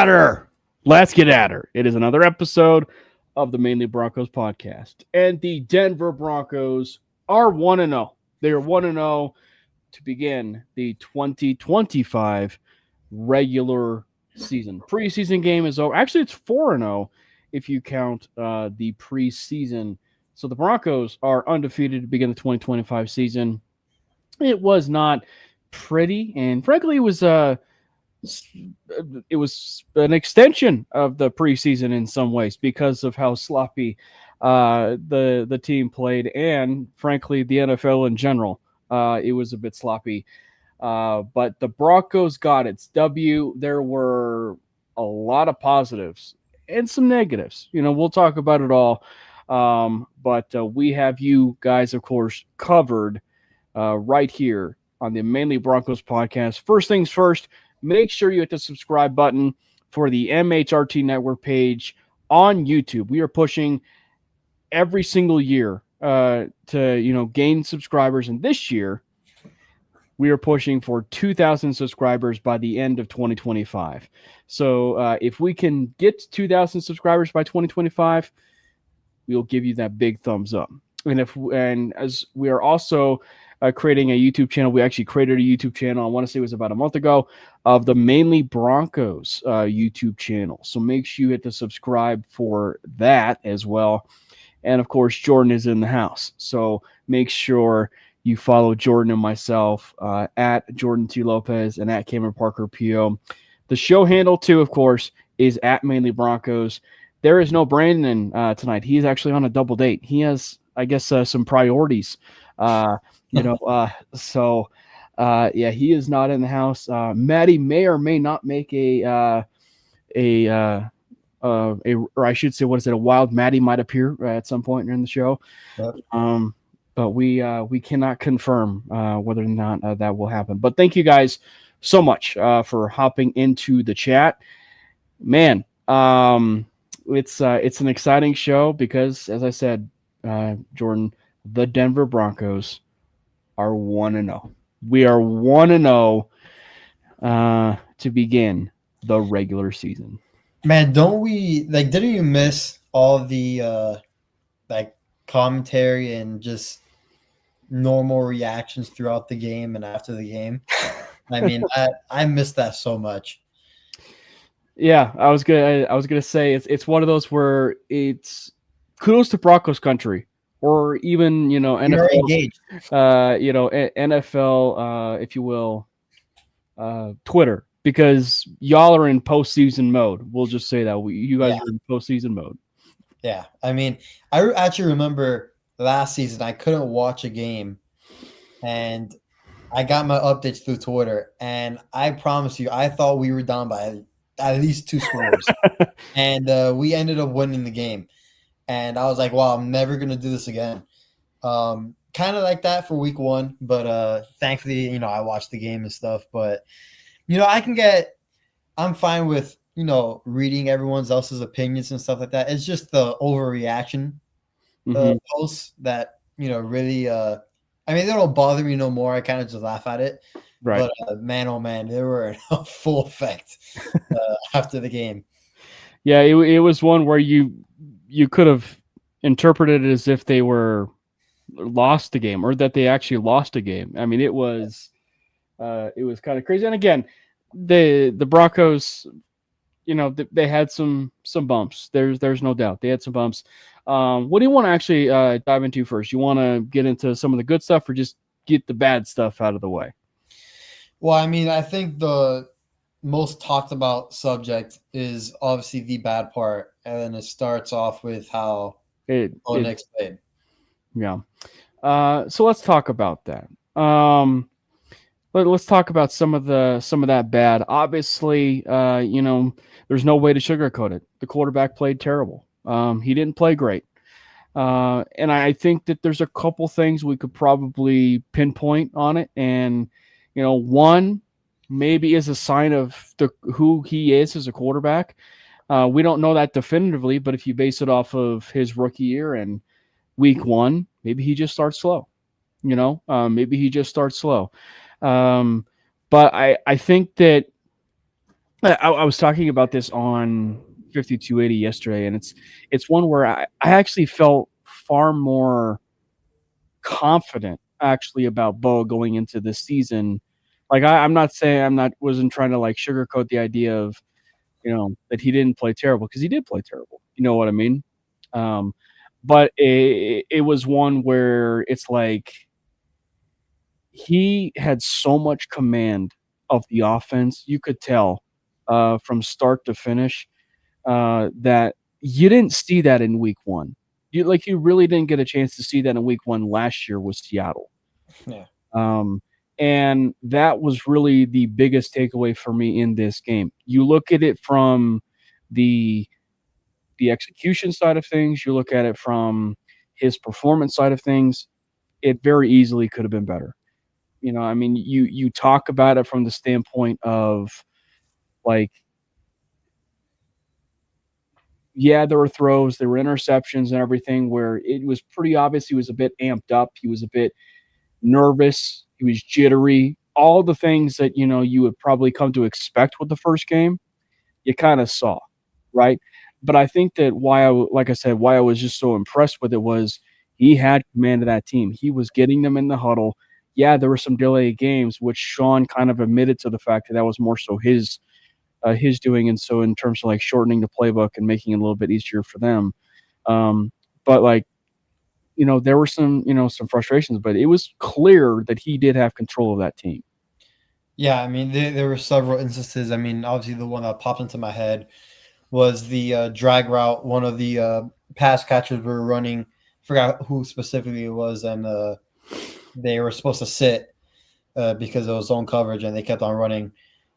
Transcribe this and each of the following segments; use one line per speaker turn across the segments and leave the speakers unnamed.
at her. Let's get at her. It is another episode of the Mainly Broncos podcast. And the Denver Broncos are 1-0. They are 1-0 to begin the 2025 regular season. Preseason game is over. Actually, it's 4-0 if you count the preseason. So the Broncos are undefeated to begin the 2025 season. It was not pretty, and frankly, it was an extension of the preseason in some ways because of how sloppy the team played, and frankly, the NFL in general. It was a bit sloppy, but the Broncos got its W. There were a lot of positives and some negatives. We'll talk about it all, but we have you guys, of course, covered right here on the Mainly Broncos podcast. First things first, make sure you hit the subscribe button for the MHRT Network page on YouTube. We are pushing every single year to gain subscribers, and this year we are pushing for 2,000 subscribers by the end of 2025. So if we can get 2,000 subscribers by 2025, we'll give you that big thumbs up. And as we are also creating a YouTube channel. We actually created a YouTube channel, I want to say it was about a month ago, of the Mainly Broncos YouTube channel. So make sure you hit the subscribe for that as well. And, of course, Jordan is in the house. So make sure you follow Jordan and myself at Jordan T. Lopez and at Cameron Parker PO. The show handle, too, of course, is at Mainly Broncos. There is no Brandon tonight. He is actually on a double date. He has, I guess, some priorities. So he is not in the house. Maddie may or may not make a wild Maddie might appear at some point during the show. Yep. But we cannot confirm whether or not that will happen. But thank you guys so much for hopping into the chat. Man, it's an exciting show because, as I said, Jordan, the Denver Broncos are 1-0. We are 1-0 to begin the regular season.
Man, didn't you miss all the commentary and just normal reactions throughout the game and after the game? I mean, I missed that so much.
Yeah, I was gonna say it's one of those where it's kudos to Broncos country. Or even, NFL, NFL, if you will, Twitter, because y'all are in postseason mode. We'll just say that you guys are in postseason mode.
Yeah, I mean, I actually remember last season I couldn't watch a game, and I got my updates through Twitter, and I promise you, I thought we were down by at least 2 scores, and we ended up winning the game. And I was like, wow, I'm never going to do this again. Kind of like that for week 1. But thankfully, I watched the game and stuff. But, I'm fine with, reading everyone else's opinions and stuff like that. It's just the overreaction posts that, really, they don't bother me no more. I kind of just laugh at it.
Right.
But man, oh man, they were in full effect after the game.
Yeah, it was one where you could have interpreted it as if they were lost the game or that they actually lost a game. I mean, it was kind of crazy. And again, the Broncos, they had some bumps. There's no doubt they had some bumps. What do you want to actually dive into first? You want to get into some of the good stuff or just get the bad stuff out of the way?
Well, I mean, I think the most talked about subject is obviously the bad part, and then it starts off with how Next played.
Yeah. So let's talk about that. Let's talk about some of that bad. Obviously, there's no way to sugarcoat it. The quarterback played terrible. He didn't play great. And I think that there's a couple things we could probably pinpoint on it. And, one maybe is a sign of who he is as a quarterback. We don't know that definitively, but if you base it off of his rookie year and week 1, maybe he just starts slow. Maybe he just starts slow. But I think that I was talking about this on 5280 yesterday, and it's one where I actually felt far more confident actually about Bo going into this season. Like I'm not saying wasn't trying to like sugarcoat the idea of that he didn't play terrible because he did play terrible. You know what I mean? Um, but it was one where it's like he had so much command of the offense. You could tell from start to finish that you didn't see that in week one. You really didn't get a chance to see that in week one last year with Seattle.
Yeah.
Um, and that was really the biggest takeaway for me in this game. You look at it from the the execution side of things, you look at it from his performance side of things, it very easily could have been better. I mean, you talk about it from the standpoint of like, yeah, there were throws, there were interceptions and everything where it was pretty obvious he was a bit amped up, he was a bit nervous, he was jittery, all the things that you would probably come to expect with the first game, you kind of saw, right? But I think that like I said, why I was just so impressed with it was he had command of that team. He was getting them in the huddle. Yeah, there were some delayed games, which Sean kind of admitted to the fact that was more so his doing, and so in terms of like shortening the playbook and making it a little bit easier for them. But like there were some frustrations, but it was clear that he did have control of that team.
Yeah, I mean, there were several instances. I mean, obviously, the one that popped into my head was the drag route. One of the pass catchers were running. I forgot who specifically it was, and they were supposed to sit because it was zone coverage, and they kept on running.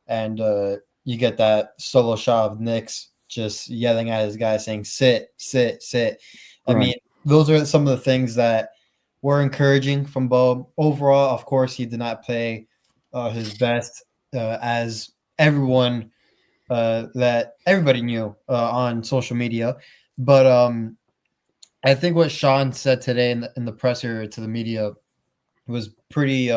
And you get that solo shot of Nix just yelling at his guy, saying "sit, sit, sit." I
Right.
mean, those are some of the things that were encouraging from Bo. Overall, of course, he did not play his best, as everyone that everybody knew on social media. But I think what Sean said today in the presser to the media was pretty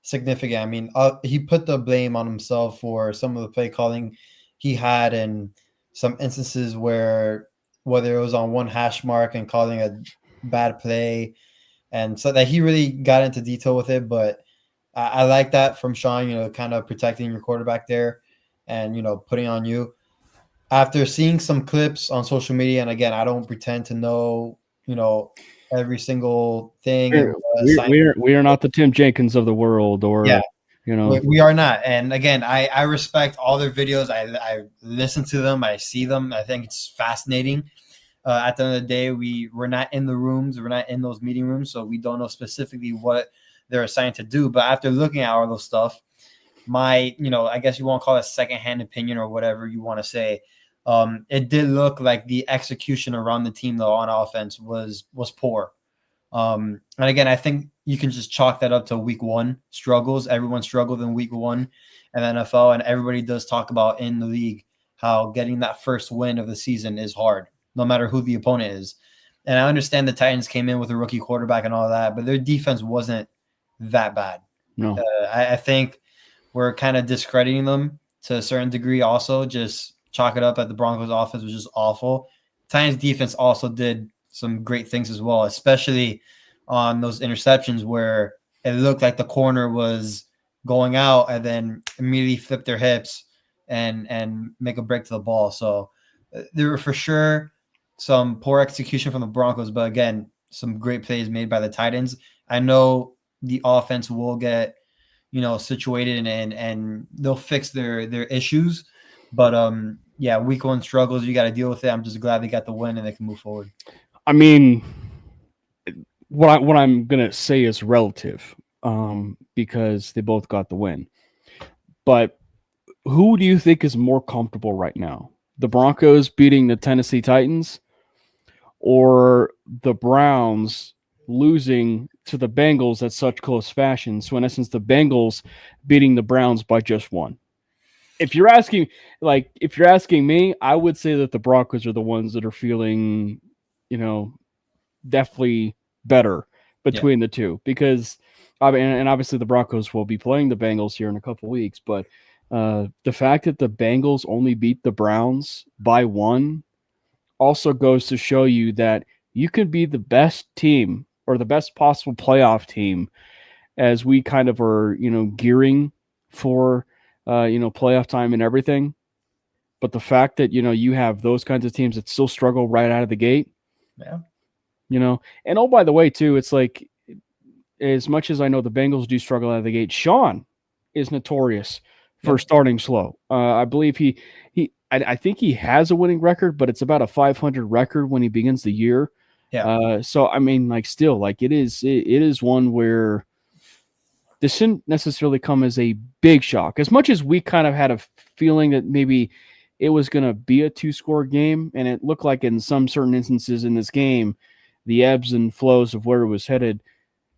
significant. I mean, he put the blame on himself for some of the play calling he had, and some instances where whether it was on one hash mark and calling a bad play, and so that he really got into detail with it. But I like that from Sean, kind of protecting your quarterback there, and putting on you. After seeing some clips on social media, and again, I don't pretend to know, every single thing and
We are not the Tim Jenkins of the world,
yeah,
or
we are not. And again, I respect all their videos. I listen to them. I see them. I think it's fascinating. At the end of the day, we're not in the rooms. We're not in those meeting rooms, so we don't know specifically what they're assigned to do. But after looking at all those stuff, my, I guess you want to call it a secondhand opinion or whatever you want to say. It did look like the execution around the team though on offense was poor. And again, I think you can just chalk that up to week one struggles. Everyone struggled in week one in the NFL, and everybody does talk about in the league how getting that first win of the season is hard, no matter who the opponent is. And I understand the Titans came in with a rookie quarterback and all that, but their defense wasn't that bad.
no.
I think we're kind of discrediting them to a certain degree also. Just chalk it up at the Broncos offense was just awful. Titans defense also did some great things as well, especially on those interceptions where it looked like the corner was going out and then immediately flip their hips and make a break to the ball. So there were for sure some poor execution from the Broncos, but again, some great plays made by the Titans. I know the offense will get situated and they'll fix their issues. But yeah, week one struggles, you got to deal with it. I'm just glad they got the win and they can move forward.
I mean, what I'm gonna say is relative, because they both got the win. But who do you think is more comfortable right now? The Broncos beating the Tennessee Titans, or the Browns losing to the Bengals at such close fashion? So in essence, the Bengals beating the Browns by just one. If you're asking me, I would say that the Broncos are the ones that are feeling, definitely better between the two, because and obviously the Broncos will be playing the Bengals here in a couple weeks, but The fact that the Bengals only beat the Browns by 1 also goes to show you that you can be the best team or the best possible playoff team as we kind of are, gearing for, playoff time and everything. But the fact that, you have those kinds of teams that still struggle right out of the gate,
Yeah.
And oh, by the way, too, it's like, as much as I know the Bengals do struggle out of the gate, Sean is notorious for
Yep.
starting slow. I believe I think he has a winning record, but it's about a 500 record when he begins the year.
Yeah.
So I mean, like, still, like, it is one where this shouldn't necessarily come as a big shock. As much as we kind of had a feeling that maybe it was going to be a 2-score game, and it looked like in some certain instances in this game, the ebbs and flows of where it was headed,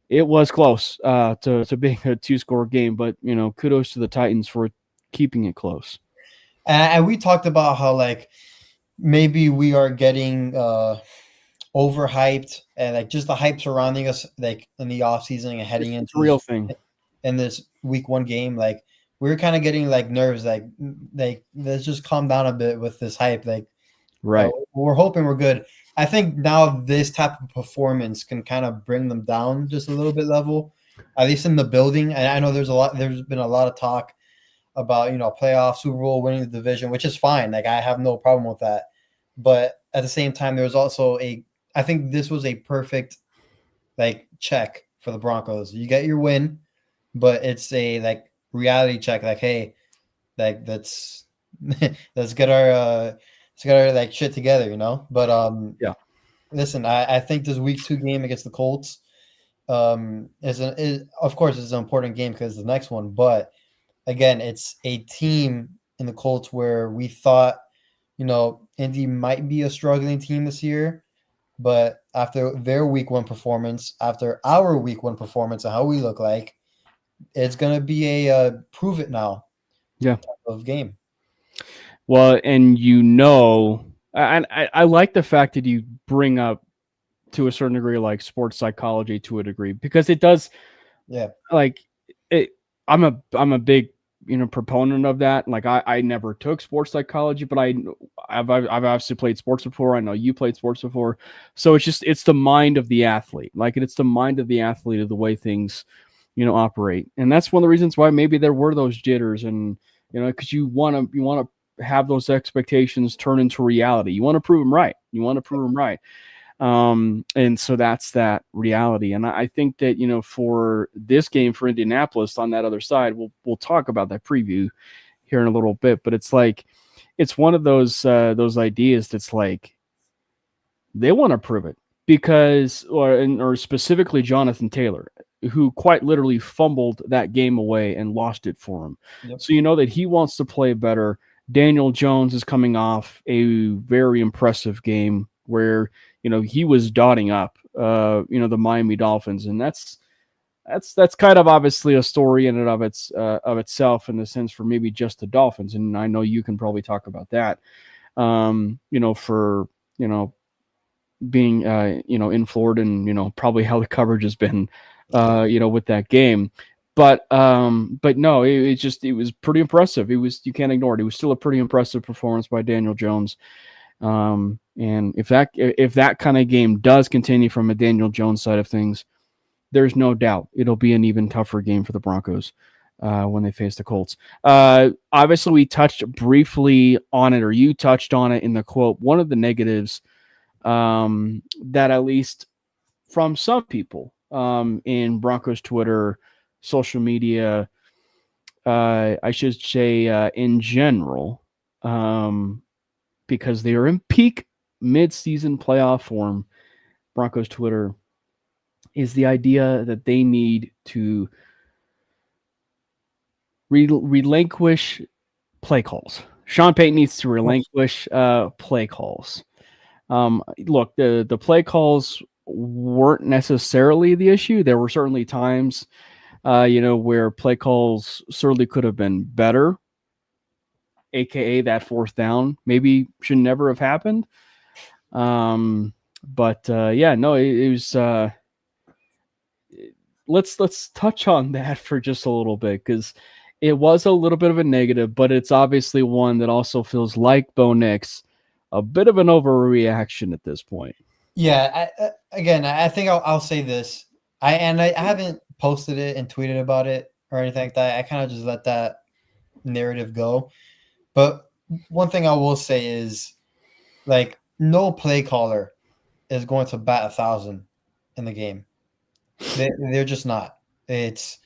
it was close to being a 2-score game. But kudos to the Titans for keeping it close.
And we talked about how like maybe we are getting overhyped and like just the hype surrounding us like in the off season and heading
It's
into
a real thing.
this week 1 game, like we're kind of getting like nerves, like let's just calm down a bit with this hype. Like
Right.
we're hoping we're good. I think now this type of performance can kind of bring them down just a little bit level, at least in the building. And I know there's been a lot of talk about playoff, Super Bowl, winning the division, which is fine. Like I have no problem with that. But at the same time, there's also I think this was a perfect like check for the Broncos. You get your win, but it's a like reality check. Like, hey, like let's get our like shit together, But
Yeah.
listen, I think this week 2 game against the Colts is of course it's an important game because the next one, but again, it's a team in the Colts where we thought, Indy might be a struggling team this year, but after their week 1 performance, after our week 1 performance and how we look like, it's gonna be a prove it now
Yeah.
type of game.
Well, and I like the fact that you bring up, to a certain degree, like sports psychology to a degree, because it does,
Yeah,
like, it. I'm a big proponent of that. Like, I never took sports psychology, but I've obviously played sports before. I know you played sports before, so it's the mind of the athlete. Like, it's the mind of the athlete of the way things operate, and that's one of the reasons why maybe there were those jitters, and because you want to have those expectations turn into reality. You want to prove them right. And so that's that reality. And I think that, for this game for Indianapolis on that other side, we'll talk about that preview here in a little bit, but it's like, it's one of those ideas that's like, they want to prove it because, or specifically Jonathan Taylor, who quite literally fumbled that game away and lost it for him.
yep.
So, that he wants to play better. Daniel Jones is coming off a very impressive game where, he was dotting up, the Miami Dolphins. And that's kind of obviously a story in and of itself, in the sense for maybe just the Dolphins. And I know you can probably talk about that, for, being, in Florida, and, probably how the coverage has been, with that game. But no, it was pretty impressive. You can't ignore it. It was still a pretty impressive performance by Daniel Jones. And if that kind of game does continue from a Daniel Jones side of things, there's no doubt it'll be an even tougher game for the Broncos when they face the Colts. Obviously, we touched briefly on it, or you touched on it in the quote. One of the negatives, that at least from some people in Broncos Twitter, social media, I should say, in general, because they are in peak mid-season playoff form, Broncos Twitter, is the idea that they need to relinquish play calls. Sean Payton needs to relinquish play calls. Look, the play calls weren't necessarily the issue. There were certainly times, where play calls certainly could have been better, aka that fourth down maybe should never have happened. But yeah, no, it was. Let's touch on that for just a little bit, because It was a little bit of a negative, but it's obviously one that also feels like Bo Nix, a bit of an overreaction at this point.
Yeah, I think I'll say this. I haven't posted it and tweeted about it or anything like that. I kind of just let that narrative go. But one thing I will say is, like, no play caller is going to bat 1,000 in the game. They're just not. It's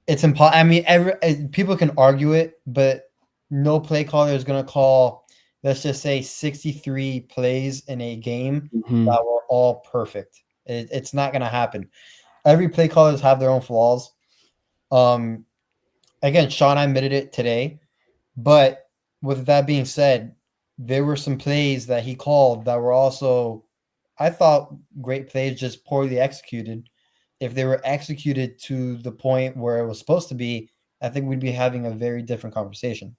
impossible. I mean, people can argue it, but no play caller is going to call, let's just say, 63 plays in a game
Mm-hmm.
that were all perfect. It's not going to happen. Every play callers have their own flaws. Um, Again, Sean admitted it today, but with that being said, there were some plays that he called that were also, I thought, great plays, just poorly executed. If they were executed to the point where it was supposed to be, I think we'd be having a very different conversation.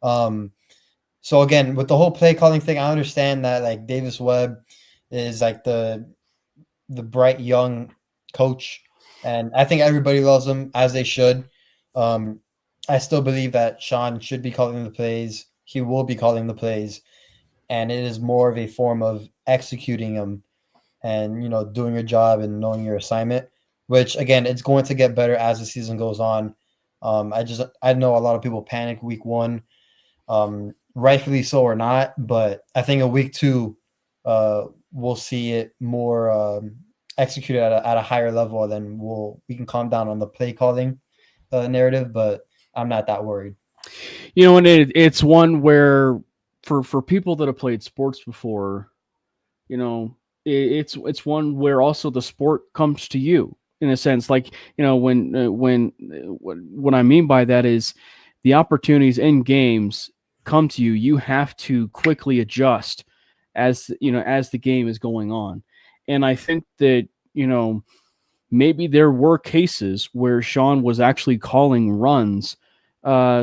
Um, so again, with the whole play calling thing, I understand that, like, Davis Webb is like the bright young coach, and I think everybody loves him as they should. Um, I still believe that Sean should be calling the plays. He will be calling the plays, and it is more of a form of executing them and, doing your job and knowing your assignment. Which, again, it's going to get better as the season goes on. I know a lot of people panic week one, rightfully so or not, but I think in week two, we'll see it more executed at a higher level. Then we can calm down on the play calling narrative, but I'm not that worried.
And it's one where for people that have played sports before, it's one where also the sport comes to you in a sense. Like, what I mean by that is the opportunities in games come to you. You have to quickly adjust as the game is going on. And I think that, maybe there were cases where Sean was actually calling runs,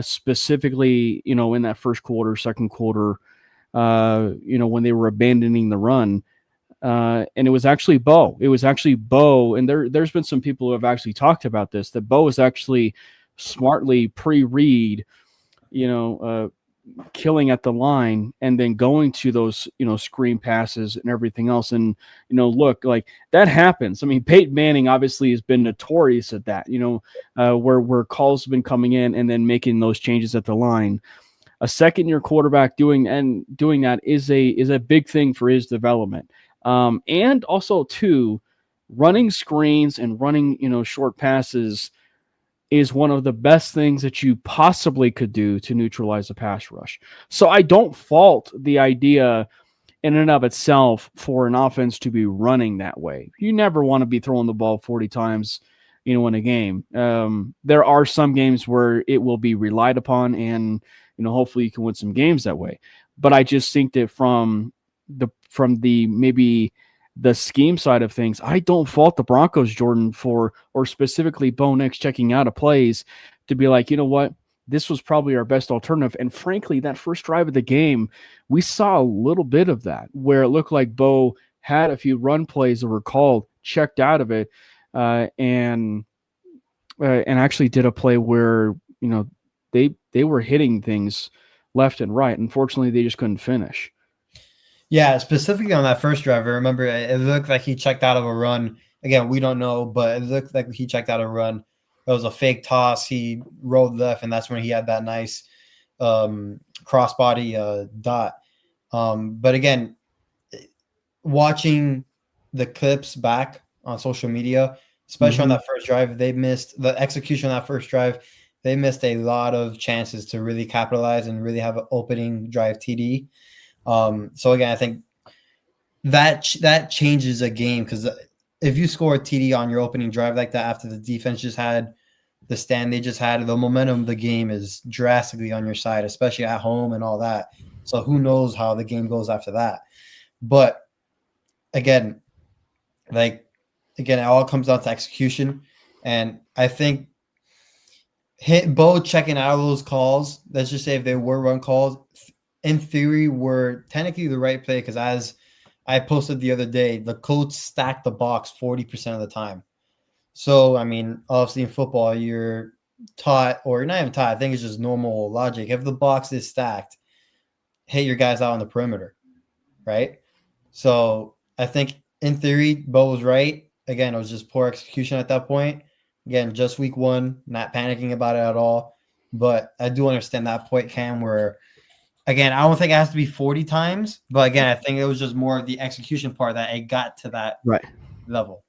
specifically, in that first quarter, second quarter, when they were abandoning the run. And it was actually Bo. It was actually Bo. And there's been some people who have actually talked about this, that Bo is actually smartly pre-read, killing at the line and then going to those screen passes and everything else. And look, like, that happens. I mean, Peyton Manning obviously has been notorious at that, where calls have been coming in and then making those changes at the line. A second year quarterback doing that is a big thing for his development. And also too, running screens and running short passes is one of the best things that you possibly could do to neutralize a pass rush. So I don't fault the idea in and of itself for an offense to be running that way. You never want to be throwing the ball 40 times, in a game. There are some games where it will be relied upon, and hopefully you can win some games that way. But I just think that from the maybe the scheme side of things, I don't fault the Broncos, Jordan, or specifically Bo Nix checking out of plays to be like, you know what, this was probably our best alternative. And frankly, that first drive of the game, we saw a little bit of that where it looked like Bo had a few run plays that were called, checked out of it, and actually did a play where they were hitting things left and right. Unfortunately, they just couldn't finish.
Yeah, specifically on that first drive, I remember it looked like he checked out of a run. Again, we don't know, but it looked like he checked out a run. It was a fake toss. He rolled left, and that's when he had that nice crossbody dot. But again, watching the clips back on social media, especially on that first drive, they missed the execution on that first drive. They missed a lot of chances to really capitalize and really have an opening drive TD. So again, I think that changes a game, because if you score a TD on your opening drive like that after the defense just had the stand they just had, the momentum of the game is drastically on your side, especially at home and all that. So who knows how the game goes after that. But again, it all comes down to execution. And I think Bo checking out of those calls, let's just say if they were run calls, in theory, were technically the right play, because as I posted the other day, the Colts stacked the box 40% of the time. So, I mean, obviously in football, you're taught, or not even taught, I think it's just normal logic. If the box is stacked, hit your guys out on the perimeter, right? So I think in theory, Bo was right. Again, it was just poor execution at that point. Again, just week one, not panicking about it at all. But I do understand that point, Cam, where again, I don't think it has to be 40 times, but again, I think it was just more of the execution part that it got to that
Right.
level.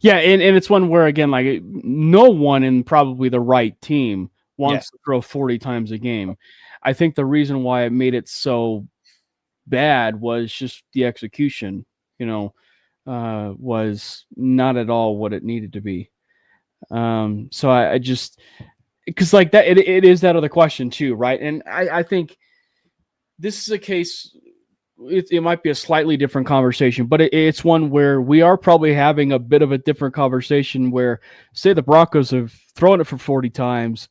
Yeah, and it's one where, again, like, no one in probably the right team wants to throw 40 times a game. I think the reason why it made it so bad was just the execution, was not at all what it needed to be. So I just, because like that, it is that other question too, right? And I think this is a case. It might be a slightly different conversation, but it's one where we are probably having a bit of a different conversation where, say, the Broncos have thrown it for 40 times,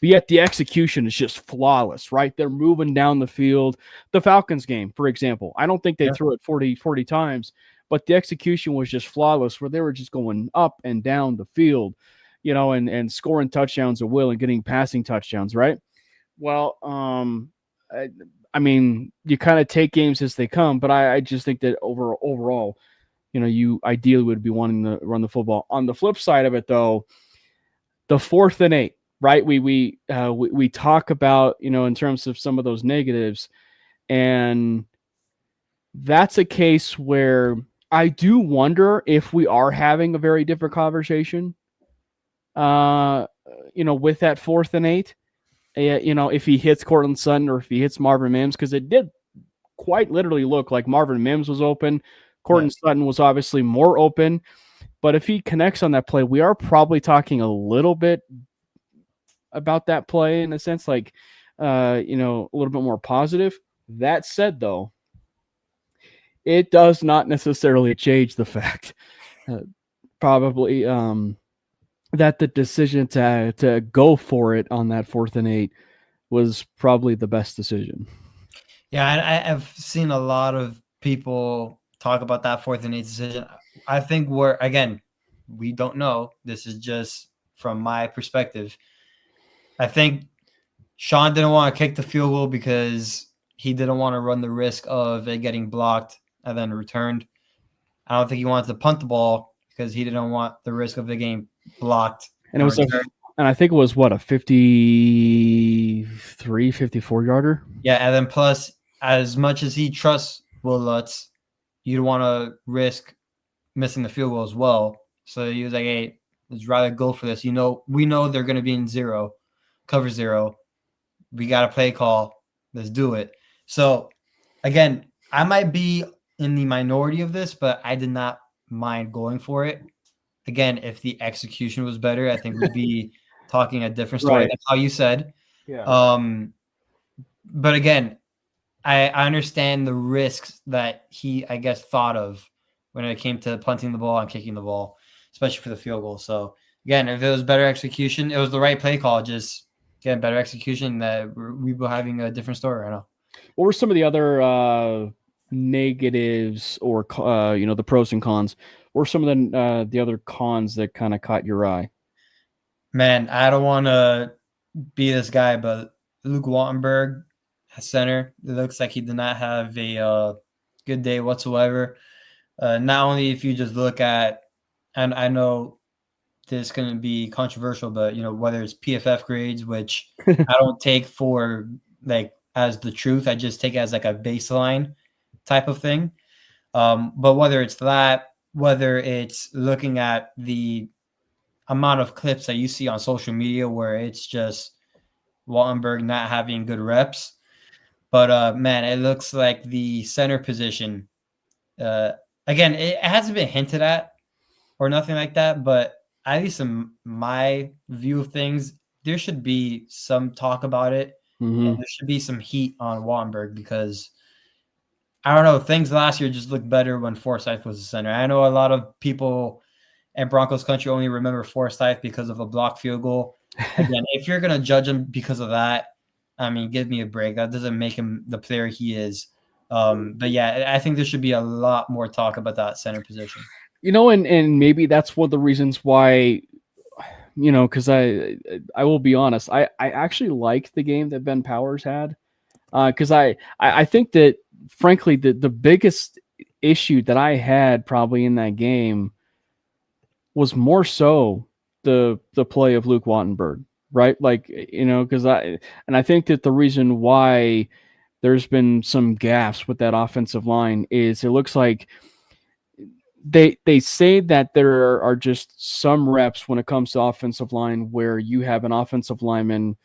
but yet the execution is just flawless, right? They're moving down the field. The Falcons game, for example, I don't think they threw it 40 times, but the execution was just flawless where they were just going up and down the field, and scoring touchdowns at will and getting passing touchdowns, right? Well, I mean, you kind of take games as they come, but I just think that overall, you ideally would be wanting to run the football. On the flip side of it, though, the 4th and 8, right? We talk about, in terms of some of those negatives, and that's a case where I do wonder if we are having a very different conversation, with that 4th and 8. If he hits Cortland Sutton or if he hits Marvin Mims, because it did quite literally look like Marvin Mims was open. Cortland Sutton was obviously more open. But if he connects on that play, we are probably talking a little bit about that play in a sense, like, a little bit more positive. That said, though, it does not necessarily change the fact probably that the decision to go for it on that 4th and 8 was probably the best decision.
Yeah, I've seen a lot of people talk about that 4th and 8 decision. I think again, we don't know. This is just from my perspective. I think Sean didn't want to kick the field goal because he didn't want to run the risk of it getting blocked and then returned. I don't think he wanted to punt the ball because he didn't want the risk of the game blocked.
And it was and I think it was a 53, 54 yarder.
Yeah, and then plus, as much as he trusts Will Lutz, you don't want to risk missing the field goal as well. So he was like, "Hey, let's rather go for this. We know they're going to be in cover 0. We got a play call. Let's do it." So again, I might be in the minority of this, but I did not mind going for it. Again, if the execution was better, I think we'd be talking a different story.
Right.
That's how you said.
Yeah.
But again, I understand the risks that he, I guess, thought of when it came to punting the ball and kicking the ball, especially for the field goal. So again, if it was better execution, it was the right play call. Just again, better execution, that we were having a different story right now.
What were some of the other negatives, or the pros and cons? What were some of the other cons that kind of caught your eye?
Man, I don't want to be this guy, but Luke Wattenberg at center, it looks like he did not have a good day whatsoever. Not only if you just look at, and I know this is going to be controversial, but whether it's PFF grades, which I don't take for like as the truth, I just take it as like a baseline type of thing. But whether it's that, whether it's looking at the amount of clips that you see on social media where it's just Wattenberg not having good reps. But man, it looks like the center position, again, it hasn't been hinted at or nothing like that, but at least in my view of things, there should be some talk about it.
Mm-hmm.
And there should be some heat on Wattenberg because I don't know, things last year just looked better when Forsyth was the center. I know a lot of people in Broncos country only remember Forsyth because of a blocked field goal. Again, if you're going to judge him because of that, I mean, give me a break. That doesn't make him the player he is. But yeah, I think there should be a lot more talk about that center position.
And maybe that's one of the reasons why because I will be honest, I actually liked the game that Ben Powers had, because I think that frankly the biggest issue that I had probably in that game was more so the play of Luke Wattenberg, right? Like, because I think that the reason why there's been some gaps with that offensive line is it looks like they say that there are just some reps when it comes to offensive line where you have an offensive lineman,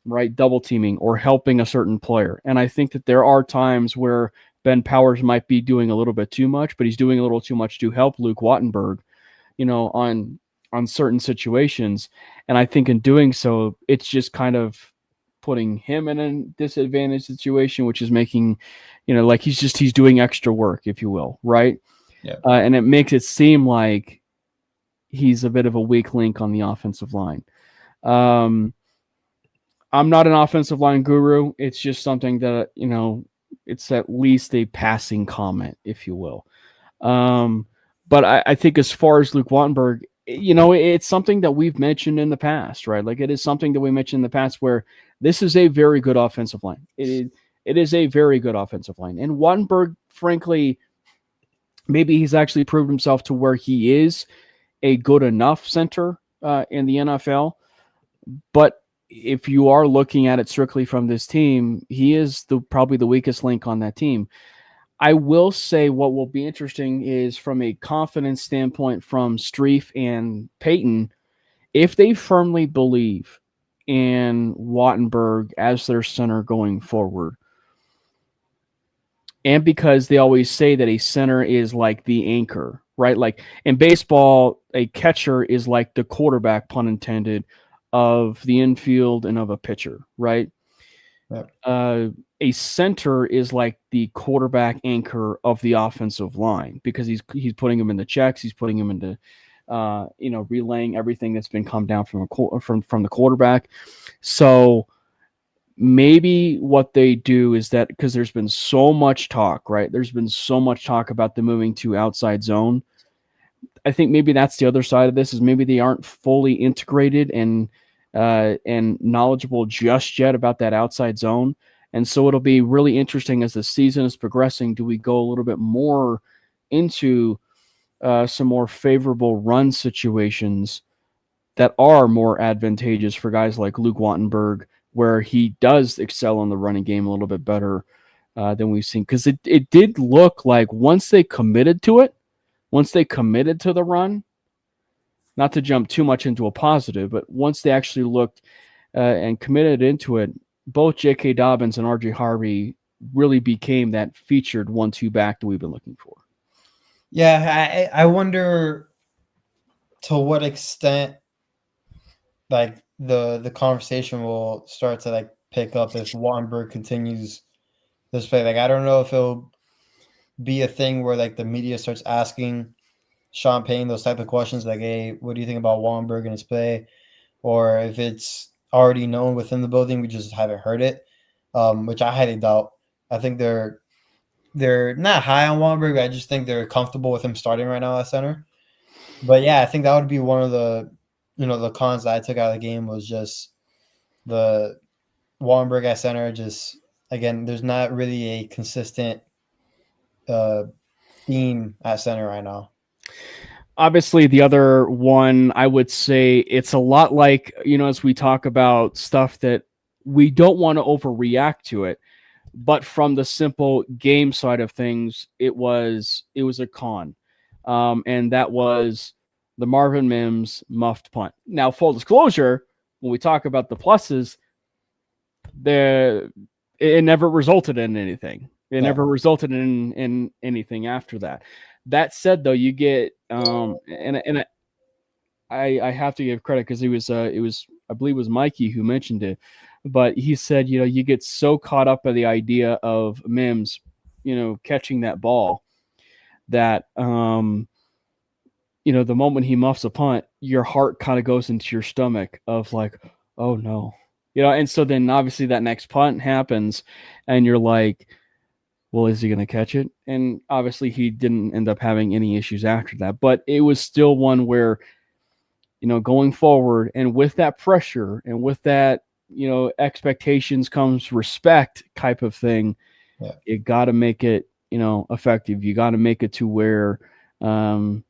right, double teaming or helping a certain player. And I think that there are times where Ben Powers might be doing a little bit too much, but he's doing a little too much to help Luke Wattenberg, on certain situations. And I think in doing so, it's just kind of putting him in a disadvantaged situation, which is making, like he's doing extra work, if you will, right?
Yeah.
And it makes it seem like he's a bit of a weak link on the offensive line. I'm not an offensive line guru. It's just something that, it's at least a passing comment, if you will. But I think as far as Luke Wattenberg, it's something that we've mentioned in the past, right? Like it is something that we mentioned in the past where this is a very good offensive line. It is a very good offensive line. And Wattenberg, frankly, maybe he's actually proved himself to where he is a good enough center in the NFL. But if you are looking at it strictly from this team, he is probably the weakest link on that team. I will say what will be interesting is from a confidence standpoint from Streif and Payton, if they firmly believe in Wattenberg as their center going forward, and because they always say that a center is like the anchor, right? Like in baseball, a catcher is like the quarterback, pun intended, of the infield and of a pitcher, right?
Yep.
A center is like the quarterback anchor of the offensive line because he's putting him in the checks, he's putting him into relaying everything that's been come down from the quarterback. So maybe what they do is that because there's been so much talk, right? There's been so much talk about the moving to outside zone. I think maybe that's the other side of this is maybe they aren't fully integrated and knowledgeable just yet about that outside zone. And so it'll be really interesting as the season is progressing. Do we go a little bit more into some more favorable run situations that are more advantageous for guys like Luke Wattenberg, where he does excel in the running game a little bit better than we've seen? Because it did look like once they committed to the run, not to jump too much into a positive, but once they actually looked and committed into it, both J.K. Dobbins and R.J. Harvey really became that featured 1-2 back that we've been looking for.
Yeah, I wonder to what extent like the conversation will start to like pick up if Wattenberg continues this play. Like I don't know if it'll be a thing where like the media starts asking Sean Payne those type of questions like, hey, what do you think about Wattenberg and his play? Or if it's already known within the building, we just haven't heard it, which I highly doubt. I think they're not high on Wattenberg, but I just think they're comfortable with him starting right now at center. But yeah, I think that would be one of the the cons that I took out of the game was just the Wattenberg at center. Just again, there's not really a consistent theme at center right now.
Obviously, the other one, I would say it's a lot like, as we talk about stuff that we don't want to overreact to it, but from the simple game side of things, it was a con. And that was the Marvin Mims muffed punt. Now, full disclosure, when we talk about the pluses, it never resulted in anything. It never resulted in anything after that. That said, though, you get and I have to give credit because it was I believe it was Mikey who mentioned it, but he said you get so caught up by the idea of Mims, catching that ball that the moment he muffs a punt, your heart kind of goes into your stomach of like, oh no, and so then obviously that next punt happens, and you're like, well, is he going to catch it? And obviously he didn't end up having any issues after that, but it was still one where going forward, and with that pressure and with that, expectations comes respect type of thing.
Yeah.
You got to make it, effective. You got to make it to where, it's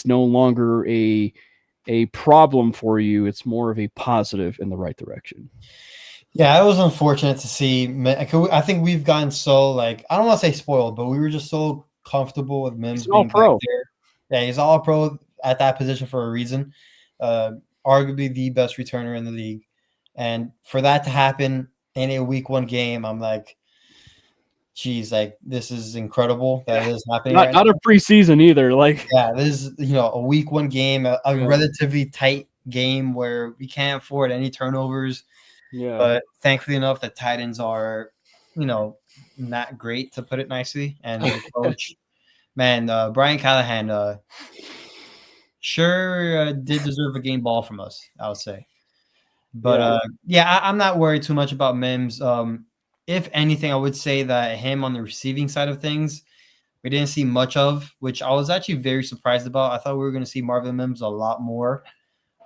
no longer a problem for you. It's more of a positive in the right direction.
Yeah, it was unfortunate to see. I think we've gotten so, like, I don't want to say spoiled, but we were just so comfortable with
He's
Mims
an all
being back
pro.
there. Yeah, he's all pro at that position for a reason. Arguably the best returner in the league. And for that to happen in a week one game, I'm like, geez, like, this is incredible that this is happening
Not
right
not a
now.
preseason either. Like,
Yeah, this is, a week one game, a
yeah,
relatively tight game where we can't afford any turnovers.
yeah,
But thankfully enough, the Titans are, not great, to put it nicely. And the coach, man, Brian Callahan, sure did deserve a game ball from us, I would say. But
yeah.
yeah, I'm not worried too much about Mims. If anything, I would say that him on the receiving side of things, we didn't see much of, which I was actually very surprised about. I thought we were going to see Marvin Mims a lot more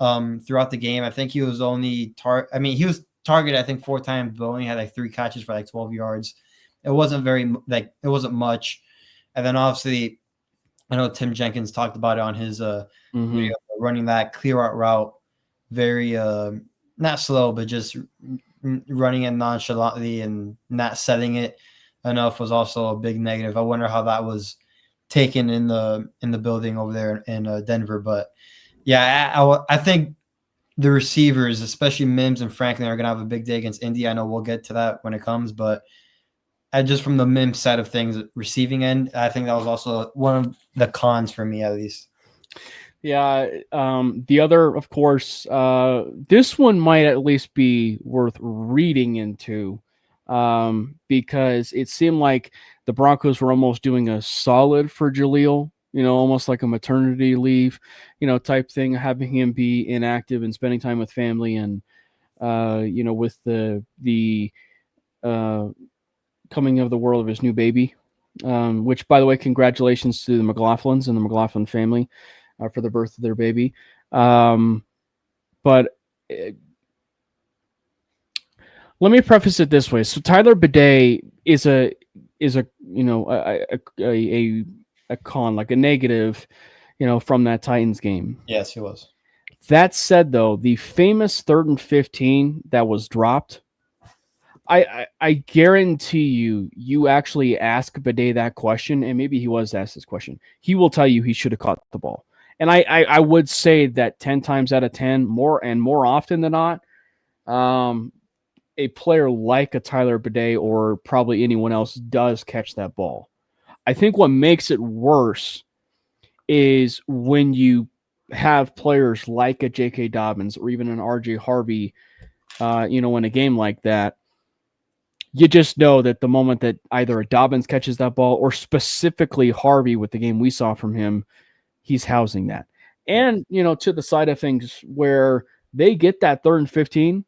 throughout the game. I think he was only he was targeted, I think, 4 times, but only had like 3 catches for like 12 yards. It wasn't it wasn't much. And then obviously, I know Tim Jenkins talked about it on his
Mm-hmm.
video, running that clear out route, very not slow, but just running it nonchalantly and not setting it enough was also a big negative. I wonder how that was taken in the building over there in Denver. But yeah, I think the receivers, especially Mims and Franklin, are going to have a big day against Indy. I know we'll get to that when it comes, but just from the Mims side of things, receiving end, I think that was also one of the cons for me, at least.
Yeah. The other, of course, this one might at least be worth reading into, because it seemed like the Broncos were almost doing a solid for Jaleel, almost like a maternity leave, type thing, having him be inactive and spending time with family and, with the uh, coming of the world of his new baby. Which, by the way, congratulations to the McLaughlins and the McLaughlin family for the birth of their baby. But let me preface it this way: so Tyler Bidet is a a con, like a negative, from that Titans game.
Yes, he was.
That said, though, the famous 3rd and 15 that was dropped, I guarantee you actually ask Bidet that question, and maybe he was asked this question. He will tell you he should have caught the ball. And I would say that 10 times out of 10, more often than not, a player like a Tyler Bidet or probably anyone else does catch that ball. I think what makes it worse is when you have players like a J.K. Dobbins or even an R.J. Harvey, in a game like that. You just know that the moment that either a Dobbins catches that ball or specifically Harvey with the game we saw from him, he's housing that. And, to the side of things where they get that 3rd and 15,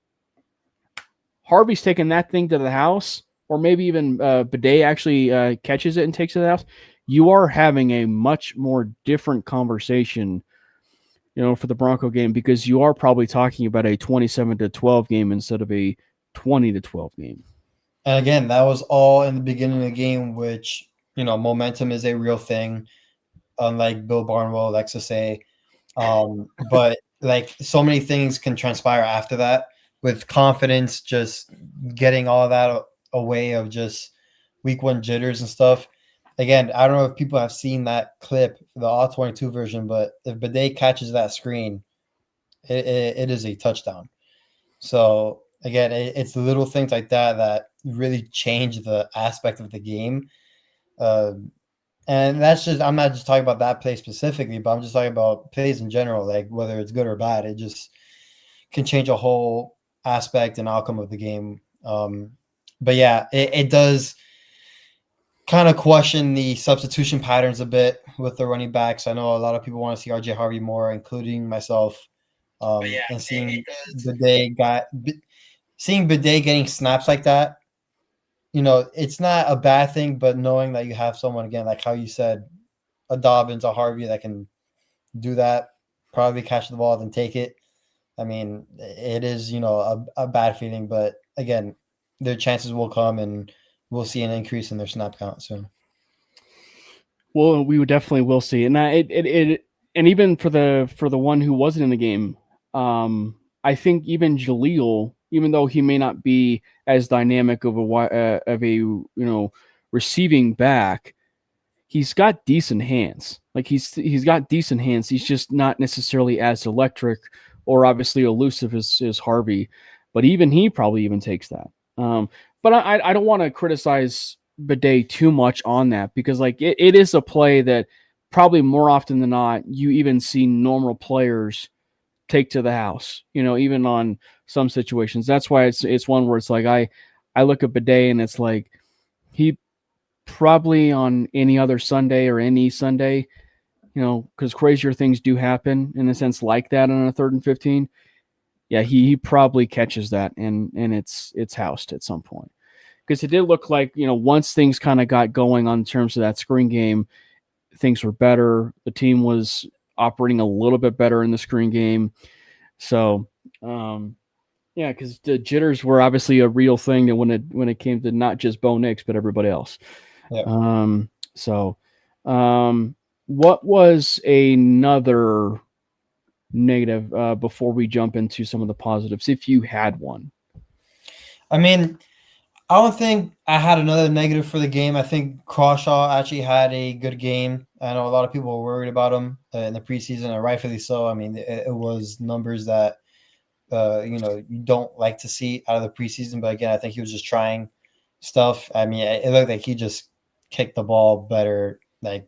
Harvey's taking that thing to the house, or maybe even Bidet actually catches it and takes it to the house. You are having a much more different conversation, for the Bronco game, because you are probably talking about a 27-12 game instead of a 20-12 game.
And again, that was all in the beginning of the game, which, momentum is a real thing, unlike Bill Barnwell likes to say. But like, so many things can transpire after that, with confidence, just getting all that away of just week one jitters and stuff. Again, I don't know if people have seen that clip, the all 22 version, but if Bidet catches that screen, it is a touchdown. So again, it's little things like that that really change the aspect of the game. And that's just, I'm not just talking about that play specifically, but I'm just talking about plays in general, like whether it's good or bad, it just can change a whole aspect and outcome of the game. But yeah, it does kind of question the substitution patterns a bit with the running backs. I know a lot of people want to see RJ Harvey more, including myself. And seeing Bidet getting snaps like that, it's not a bad thing, but knowing that you have someone, again, like how you said, a Dobbins, a Harvey, that can do that, probably catch the ball than take it. I mean, it is, a bad feeling, but again, their chances will come and we'll see an increase in their snap count soon.
Well, we would definitely will see, and and even for the one who wasn't in the game, I think even Jaleel, even though he may not be as dynamic of a receiving back, he's got decent hands. Like he's got decent hands. He's just not necessarily as electric or obviously elusive as Harvey, but even he probably even takes that. But I don't want to criticize Bidet too much on that because like it is a play that probably more often than not you even see normal players take to the house. Even on some situations. That's why it's one where it's like I look at Bidet and it's like he probably on any other Sunday or any Sunday, because crazier things do happen in a sense like that on a 3rd and 15. Yeah, he probably catches that and it's housed at some point. Because it did look like, once things kind of got going on terms of that screen game, things were better. The team was operating a little bit better in the screen game. So, yeah, because the jitters were obviously a real thing that when it came to not just Bo Nix, but everybody else.
Yeah.
So, what was another negative before we jump into some of the positives, if you had one?
I mean, I don't think I had another negative for the game. I think Crawshaw actually had a good game. I know a lot of people were worried about him in the preseason, and rightfully so. I mean, it was numbers that you don't like to see out of the preseason. But again, I think he was just trying stuff. I mean, it looked like he just kicked the ball better. Like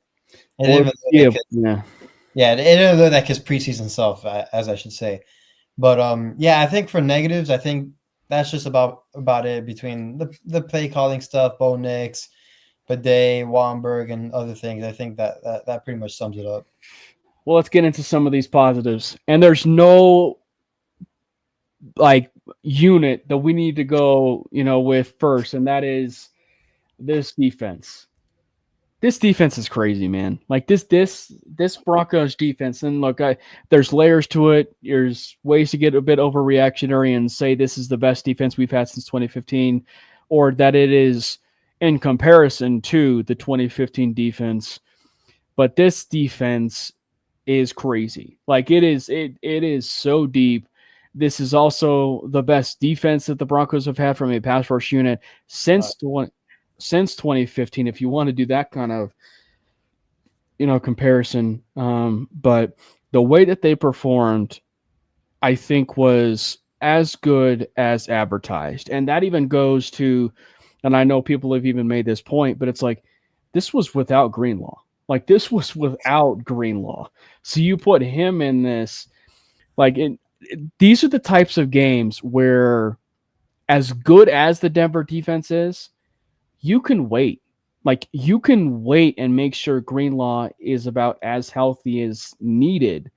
it didn't even look like it didn't look like his preseason self, as I should say. But yeah, I think for negatives, I think that's just about it between the play calling stuff, Bo Nix, Bidet, Wamberg, and other things. I think that pretty much sums it up.
Well, let's get into some of these positives. And there's no like unit that we need to go, with first, and that is this defense. This defense is crazy, man. Like this Broncos defense, and look, there's layers to it. There's ways to get a bit overreactionary and say this is the best defense we've had since 2015, or that it is in comparison to the 2015 defense. But this defense is crazy. Like it is so deep. This is also the best defense that the Broncos have had from a pass rush unit since 2015, if you want to do that kind of comparison. But the way that they performed, I think, was as good as advertised. And that even goes to, and I know people have even made this point, but it's like this was without Greenlaw. Like this was without Greenlaw. So you put him in this, like these are the types of games where, as good as the Denver defense is, you can wait. Like you can wait and make sure Greenlaw is about as healthy as needed.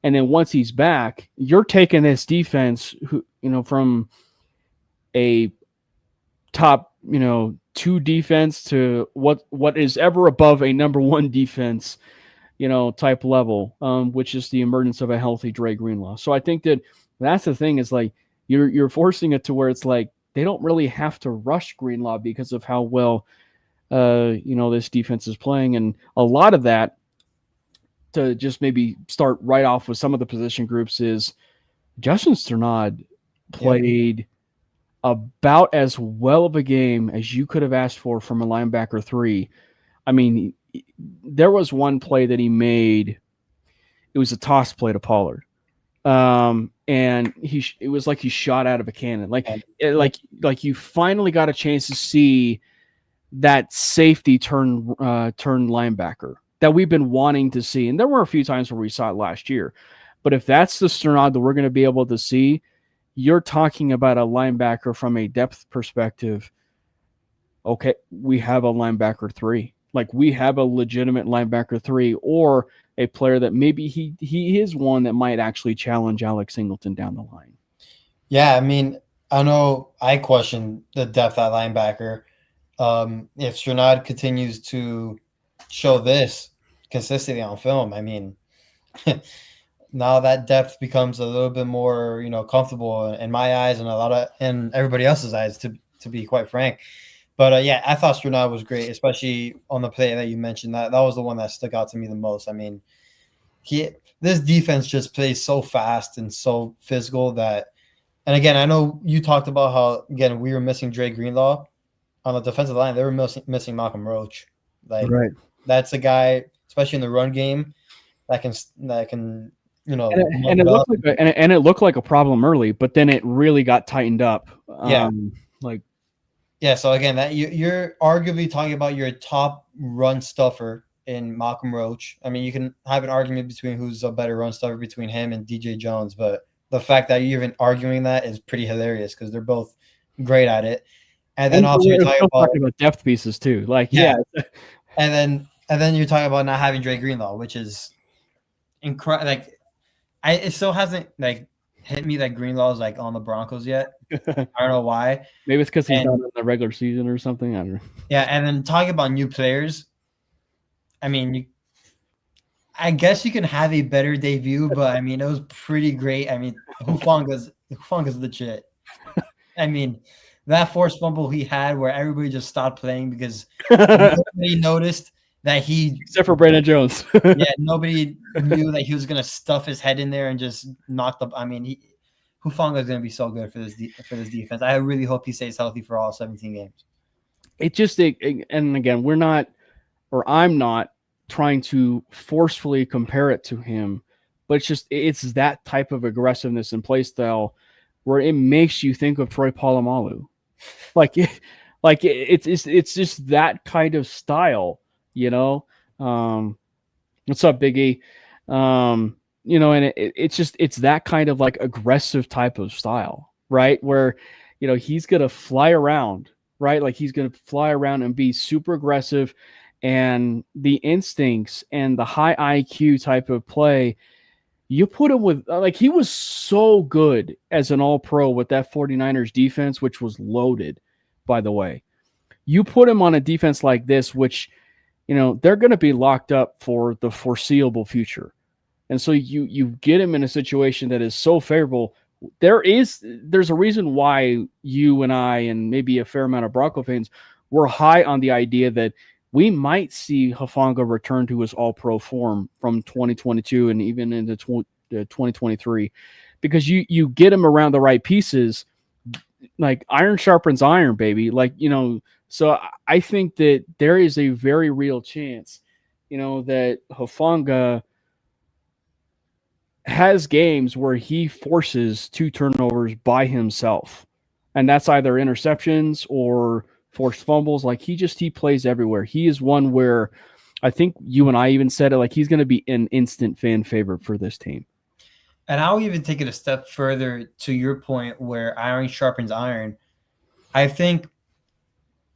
And then once he's back, you're taking this defense from a top, 2 defense to what is ever above a number 1 defense, type level, which is the emergence of a healthy Dre Greenlaw. So I think that's the thing is like you're forcing it to where it's like they don't really have to rush Greenlaw because of how well this defense is playing. And a lot of that, to just maybe start right off with some of the position groups, is Justin Strnad played about as well of a game as you could have asked for from a linebacker 3. I mean, there was one play that he made. It was a toss play to Pollard. And it was like he shot out of a cannon. Like you finally got a chance to see that safety turn linebacker that we've been wanting to see. And there were a few times where we saw it last year. But if that's the Strnad that we're going to be able to see, you're talking about a linebacker from a depth perspective. Okay, we have a linebacker 3. Like we have a legitimate linebacker 3, or a player that maybe he is one that might actually challenge Alex Singleton down the line.
Yeah, I mean, I know I question the depth at linebacker. If Strnad continues to show this consistently on film, I mean, now that depth becomes a little bit more, comfortable in my eyes and and everybody else's eyes, to be quite frank. But yeah, I thought Strunad was great, especially on the play that you mentioned. That was the one that stuck out to me the most. I mean, this defense just plays so fast and so physical that. And again, I know you talked about how again we were missing Dre Greenlaw on the defensive line. They were missing Malcolm Roach. Like
Right.
that's a guy, especially in the run game, that can
And it looked like and it looked like a problem early, but then it really got tightened up.
Yeah.
Like
Yeah, so again, that you're arguably talking about your top run stuffer in Malcolm Roach. I mean, you can have an argument between who's a better run stuffer between him and DJ Jones, but the fact that you're even arguing that is pretty hilarious because they're both great at it. And then also you're talking
about depth pieces too. Like yeah.
And then you're talking about not having Dre Greenlaw, which is incredible. Like it still hasn't like hit me that Greenlaw's like on the Broncos yet. I don't know why.
Maybe it's because he's not in the regular season or something. I don't know.
Yeah, and then talking about new players, I mean, I guess you can have a better debut, but I mean, it was pretty great. I mean, Hufanga's legit. I mean, that forced fumble he had where everybody just stopped playing because nobody noticed that
except for Brandon Jones.
Yeah, nobody knew that he was going to stuff his head in there and just knock the. I mean, Hufanga is going to be so good for this defense. I really hope he stays healthy for all 17 games.
And again, we're not, or I'm not trying to forcefully compare it to him, but it's that type of aggressiveness and play style where it makes you think of Troy Polamalu. It's just that kind of style, you know. What's up, Biggie? And it's that kind of like aggressive type of style, right? Where, he's gonna fly around, right? Like he's gonna fly around and be super aggressive, and the instincts and the high IQ type of play. You put him with, like, he was so good as an all-pro with that 49ers defense, which was loaded, by the way. You put him on a defense like this, which, they're going to be locked up for the foreseeable future. And so you get him in a situation that is so favorable. There's a reason why you and I and maybe a fair amount of Bronco fans were high on the idea that we might see Hufanga return to his all-pro form from 2022 and even into 2023, because you get him around the right pieces, like iron sharpens iron, baby. Like, so I think that there is a very real chance, that Hufanga has games where he forces 2 turnovers by himself, and that's either interceptions or forced fumbles. Like he plays everywhere. He is one where I think you and I even said it, like he's going to be an instant fan favorite for this team.
And I'll even take it a step further to your point where iron sharpens iron. I think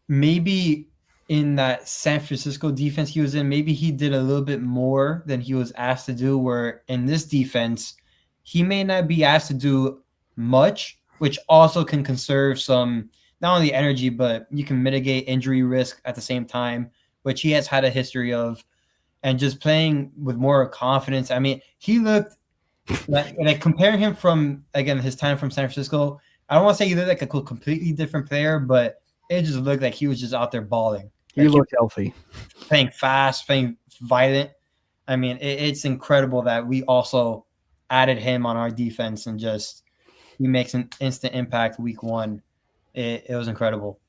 maybe in that San Francisco defense he was in, maybe he did a little bit more than he was asked to do, where in this defense, he may not be asked to do much, which also can conserve some, not only energy, but you can mitigate injury risk at the same time, which he has had a history of, and just playing with more confidence. I mean, he looked like comparing him from, again, his time from San Francisco, I don't want to say he looked like a completely different player, but it just looked like he was just out there balling.
He looked healthy.
Playing fast, playing violent. I mean, it's incredible that we also added him on our defense and just he makes an instant impact week 1. It was incredible.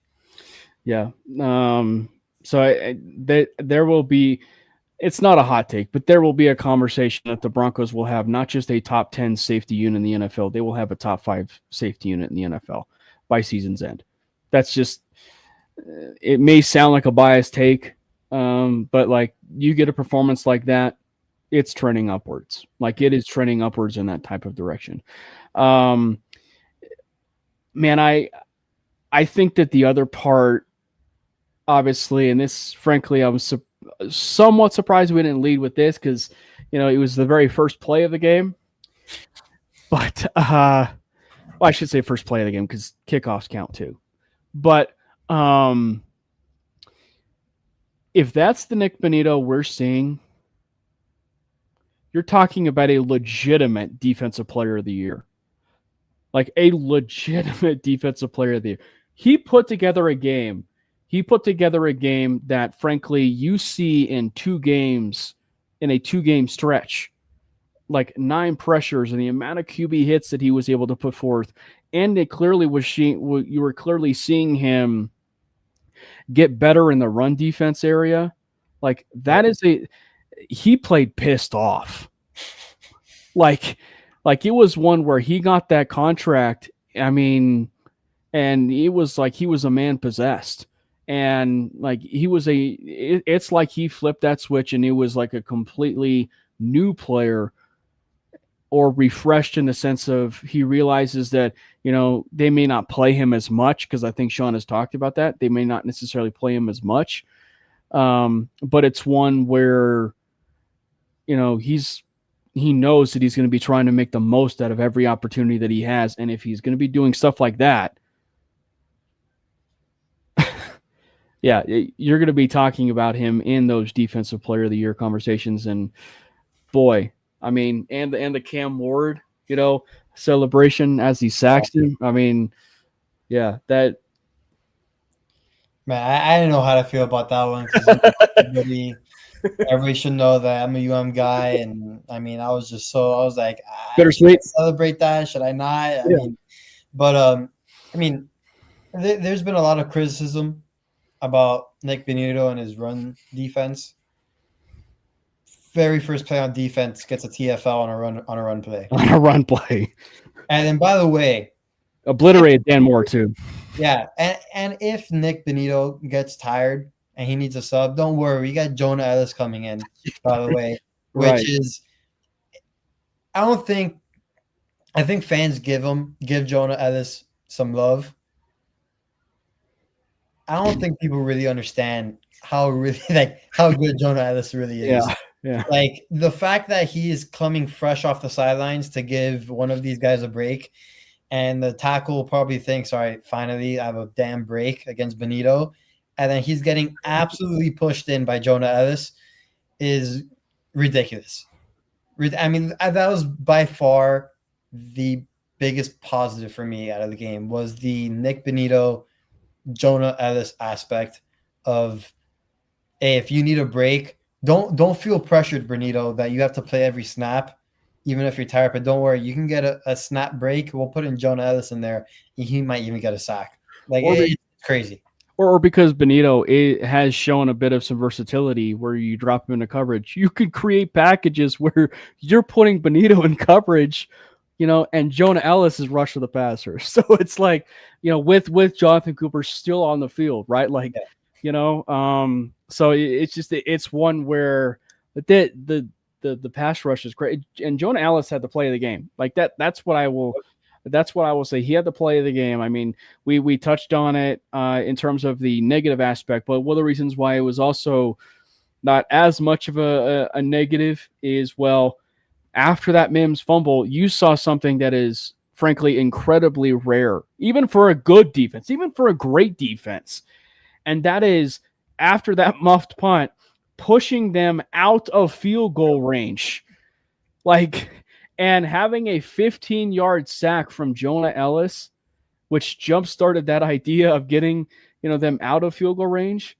Yeah. So there will be, it's not a hot take, but there will be a conversation that the Broncos will have not just a top 10 safety unit in the NFL, they will have a top 5 safety unit in the NFL by season's end. That's just, it may sound like a biased take, but like you get a performance like that, it's trending upwards. Like it is trending upwards in that type of direction. Man, I think that the other part, obviously, and this, frankly, I was somewhat surprised we didn't lead with this because, it was the very first play of the game. But, well, I should say first play of the game because kickoffs count too. But if that's the Nick Bonito we're seeing, you're talking about a legitimate defensive player of the year. Like a legitimate defensive player of the year. He put together a game. He put together a game that, frankly, you see in 2 games, in a 2-game stretch, like 9 pressures and the amount of QB hits that he was able to put forth. And it clearly was you were clearly seeing him get better in the run defense area. Like that is he played pissed off. Like it was one where he got that contract. I mean, and it was like he was a man possessed. And like it's like he flipped that switch and it was like a completely new player, or refreshed in the sense of he realizes that, they may not play him as much, because I think Sean has talked about that. They may not necessarily play him as much. But it's one where, he knows that he's going to be trying to make the most out of every opportunity that he has. And if he's going to be doing stuff like that, yeah, you're going to be talking about him in those defensive player of the year conversations. And boy, I mean, and the Cam Ward, celebration as he sacks him. I mean, yeah, that.
Man, I didn't know how to feel about that one, because everybody should know that I'm a guy, and I mean, I was like,
Bittersweet.
should I celebrate that? Should I not? I mean, there's been a lot of criticism about Nick Bonito and his run defense. Very first play on defense gets a TFL on a run play.
On a run play.
And then, by the way,
obliterated Dan Moore too.
Yeah, and if Nick Bonito gets tired and he needs a sub, don't worry, we got Jonah Ellis coming in, by the way, which
Right.
is, I think fans give Jonah Ellis some love. I don't think people really understand how good Jonah Ellis really is.
Yeah.
Like the fact that he is coming fresh off the sidelines to give one of these guys a break, and the tackle probably thinks, all right, finally I have a damn break against Bonito, and then he's getting absolutely pushed in by Jonah Ellis, is ridiculous. I mean, that was by far the biggest positive for me out of the game, was the Nick Bonito, Jonah Ellis aspect of, hey, if you need a break, don't feel pressured, Bonito, that you have to play every snap, even if you're tired. But don't worry, you can get a snap break. We'll put in Jonah Ellis in there. He might even get a sack. Like, it's crazy.
Or because Bonito has shown a bit of some versatility where you drop him into coverage. You could create packages where you're putting Bonito in coverage, and Jonah Ellis is rush to the passer. So it's like, with Jonathan Cooper still on the field, right? Like, so it's one where the pass rush is great. And Jonah Ellis had the play of the game. Like that's what I will say. He had the play of the game. I mean, we touched on it in terms of the negative aspect, but one of the reasons why it was also not as much of a negative is, well, after that Mims fumble, you saw something that is frankly incredibly rare, even for a good defense, even for a great defense. And that is, after that muffed punt, pushing them out of field goal range. And having a 15-yard sack from Jonah Ellis, which jump-started that idea of getting, them out of field goal range.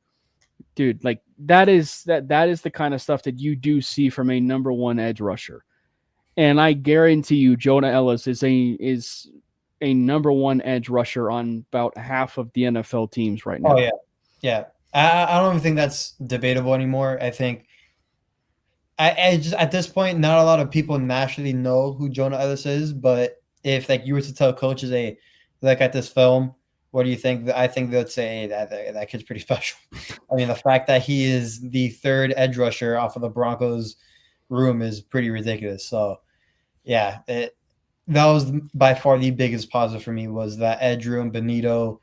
Dude, like that is the kind of stuff that you do see from a number one edge rusher. And I guarantee you Jonah Ellis is a number one edge rusher on about half of the NFL teams right now.
Oh, yeah. Yeah. I don't even think that's debatable anymore. I think I just, at this point, not a lot of people nationally know who Jonah Ellis is, but if like you were to tell coaches, hey, look at this film, what do you think? I think they'd say, hey, that kid's pretty special. I mean, the fact that he is the third edge rusher off of the Broncos room is pretty ridiculous. So, yeah, that was by far the biggest positive for me, was that edge room, Bonito,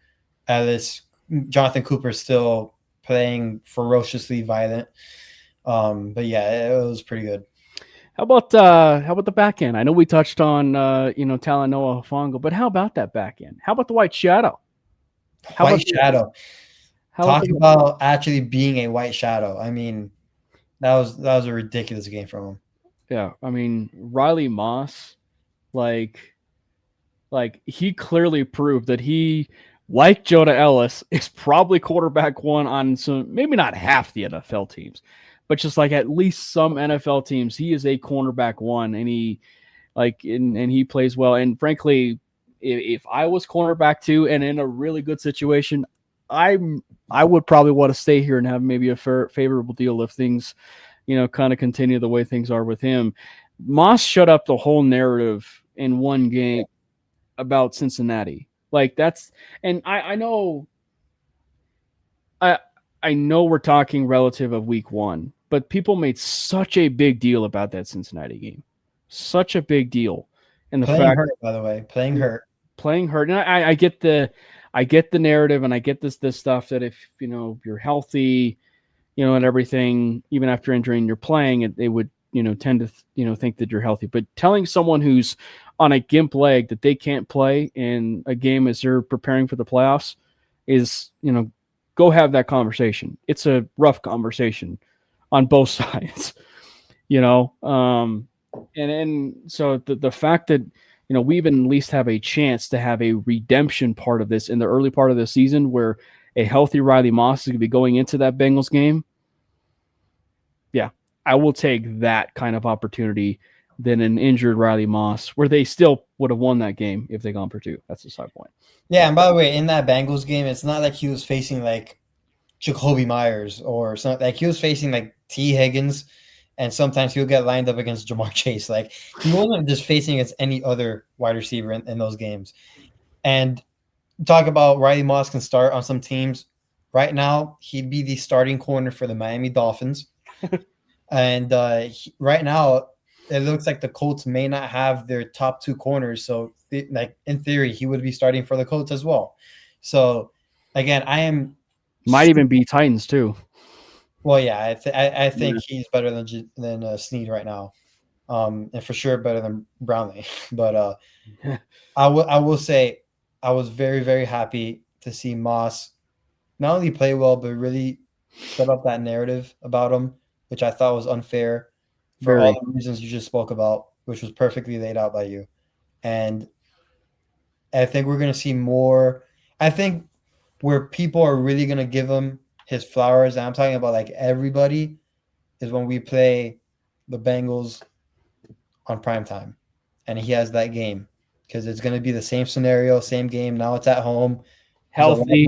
Ellis, Jonathan Cooper still playing ferociously violent. But yeah, it was pretty good.
How about the back end? I know we touched on Talanoa Hufanga, but how about that back end? How about the White Shadow?
Shadow. Talk about actually being a white shadow. I mean, that was a ridiculous game from him.
Yeah, I mean Riley Moss, like he clearly proved that he, like Jonah Ellis, is probably quarterback one on some, maybe not half the NFL teams, but just like at least some NFL teams, he is a cornerback one, and he and he plays well. And frankly, if I was cornerback two and in a really good situation, I would probably want to stay here and have maybe a favorable deal if things, kind of continue the way things are with him. Moss shut up the whole narrative in one game about Cincinnati. Like that's, and I know, I I know we're talking relative of week one, but people made such a big deal about that Cincinnati game, such a big deal, and the
Playing
fact
hurt, by the way, playing hurt.
playing hurt. And I get the narrative, and I get this stuff that if you're healthy, and everything, even after injury and you're playing, they would tend to think that you're healthy. But telling someone who's on a gimp leg that they can't play in a game as they're preparing for the playoffs is go have that conversation. It's a rough conversation on both sides, and so the fact that we even at least have a chance to have a redemption part of this in the early part of the season where a healthy Riley Moss is going to be going into that Bengals game. Yeah, I will take that kind of opportunity than an injured Riley Moss, where they still would have won that game if they gone for two. That's the side point.
Yeah, and by the way, in that Bengals game, it's not like he was facing like Jacoby Myers or something. Like he was facing like T. Higgins, and sometimes he'll get lined up against Jamar Chase. Like he wasn't just facing against any other wide receiver in those games. And talk about Riley Moss can start on some teams. Right now, he'd be the starting corner for the Miami Dolphins. And right now, it looks like the Colts may not have their top two corners. So, like in theory, he would be starting for the Colts as well. So, again, I am
might even be Titans too.
Well, yeah, I think he's better than Snead right now, and for sure better than Brownlee. But I will say I was very, very happy to see Moss not only play well but really set up that narrative about him, which I thought was unfair for all the reasons you just spoke about, which was perfectly laid out by you. And I think we're going to see more. I think where people are really going to give him his flowers, and I'm talking about like everybody, is when we play the Bengals on primetime. And he has that game because it's going to be the same scenario, same game. Now it's at home.
Healthy.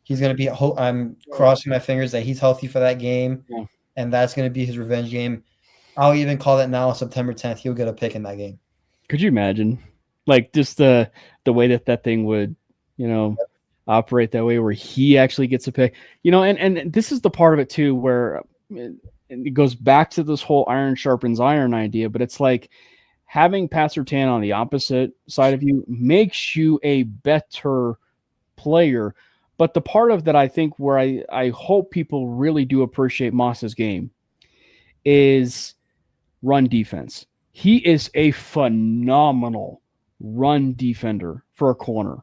He's going to be, I'm crossing my fingers that he's healthy for that game. Yeah. And that's going to be his revenge game. I'll even call it now, September 10th. He'll get a pick in that game.
Could you imagine? Like just the way that thing would, operate that way where he actually gets a pick, and this is the part of it too, where it goes back to this whole iron sharpens iron idea, but it's like having Pat Surtain on the opposite side of you makes you a better player. But the part of that I think where I hope people really do appreciate Moss's game is run defense. He is a phenomenal run defender for a corner.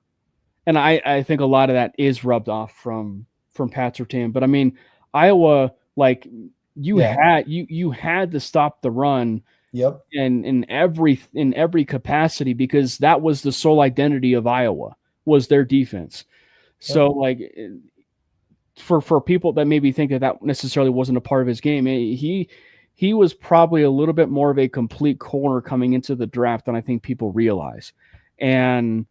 And I think a lot of that is rubbed off from Pat Surtain. But I mean, Iowa, like you had to stop the run.
Yep.
And in every capacity, because that was the sole identity of Iowa, was their defense. Yep. So like for people that maybe think that necessarily wasn't a part of his game, he was probably a little bit more of a complete corner coming into the draft than I think people realize. And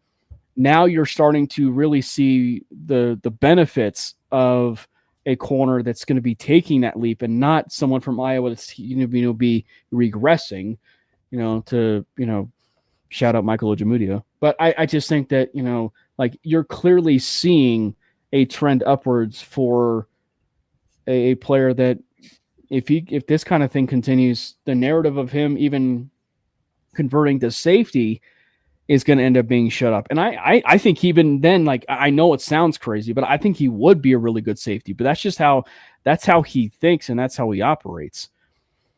now you're starting to really see the benefits of a corner that's going to be taking that leap and not someone from Iowa that's be regressing, to shout out Michael Ojemudia. But I just think that like you're clearly seeing a trend upwards for a player that if this kind of thing continues, the narrative of him even converting to safety is going to end up being shut up. And I think even then, like, I know it sounds crazy, but I think he would be a really good safety. But that's just how he thinks and that's how he operates.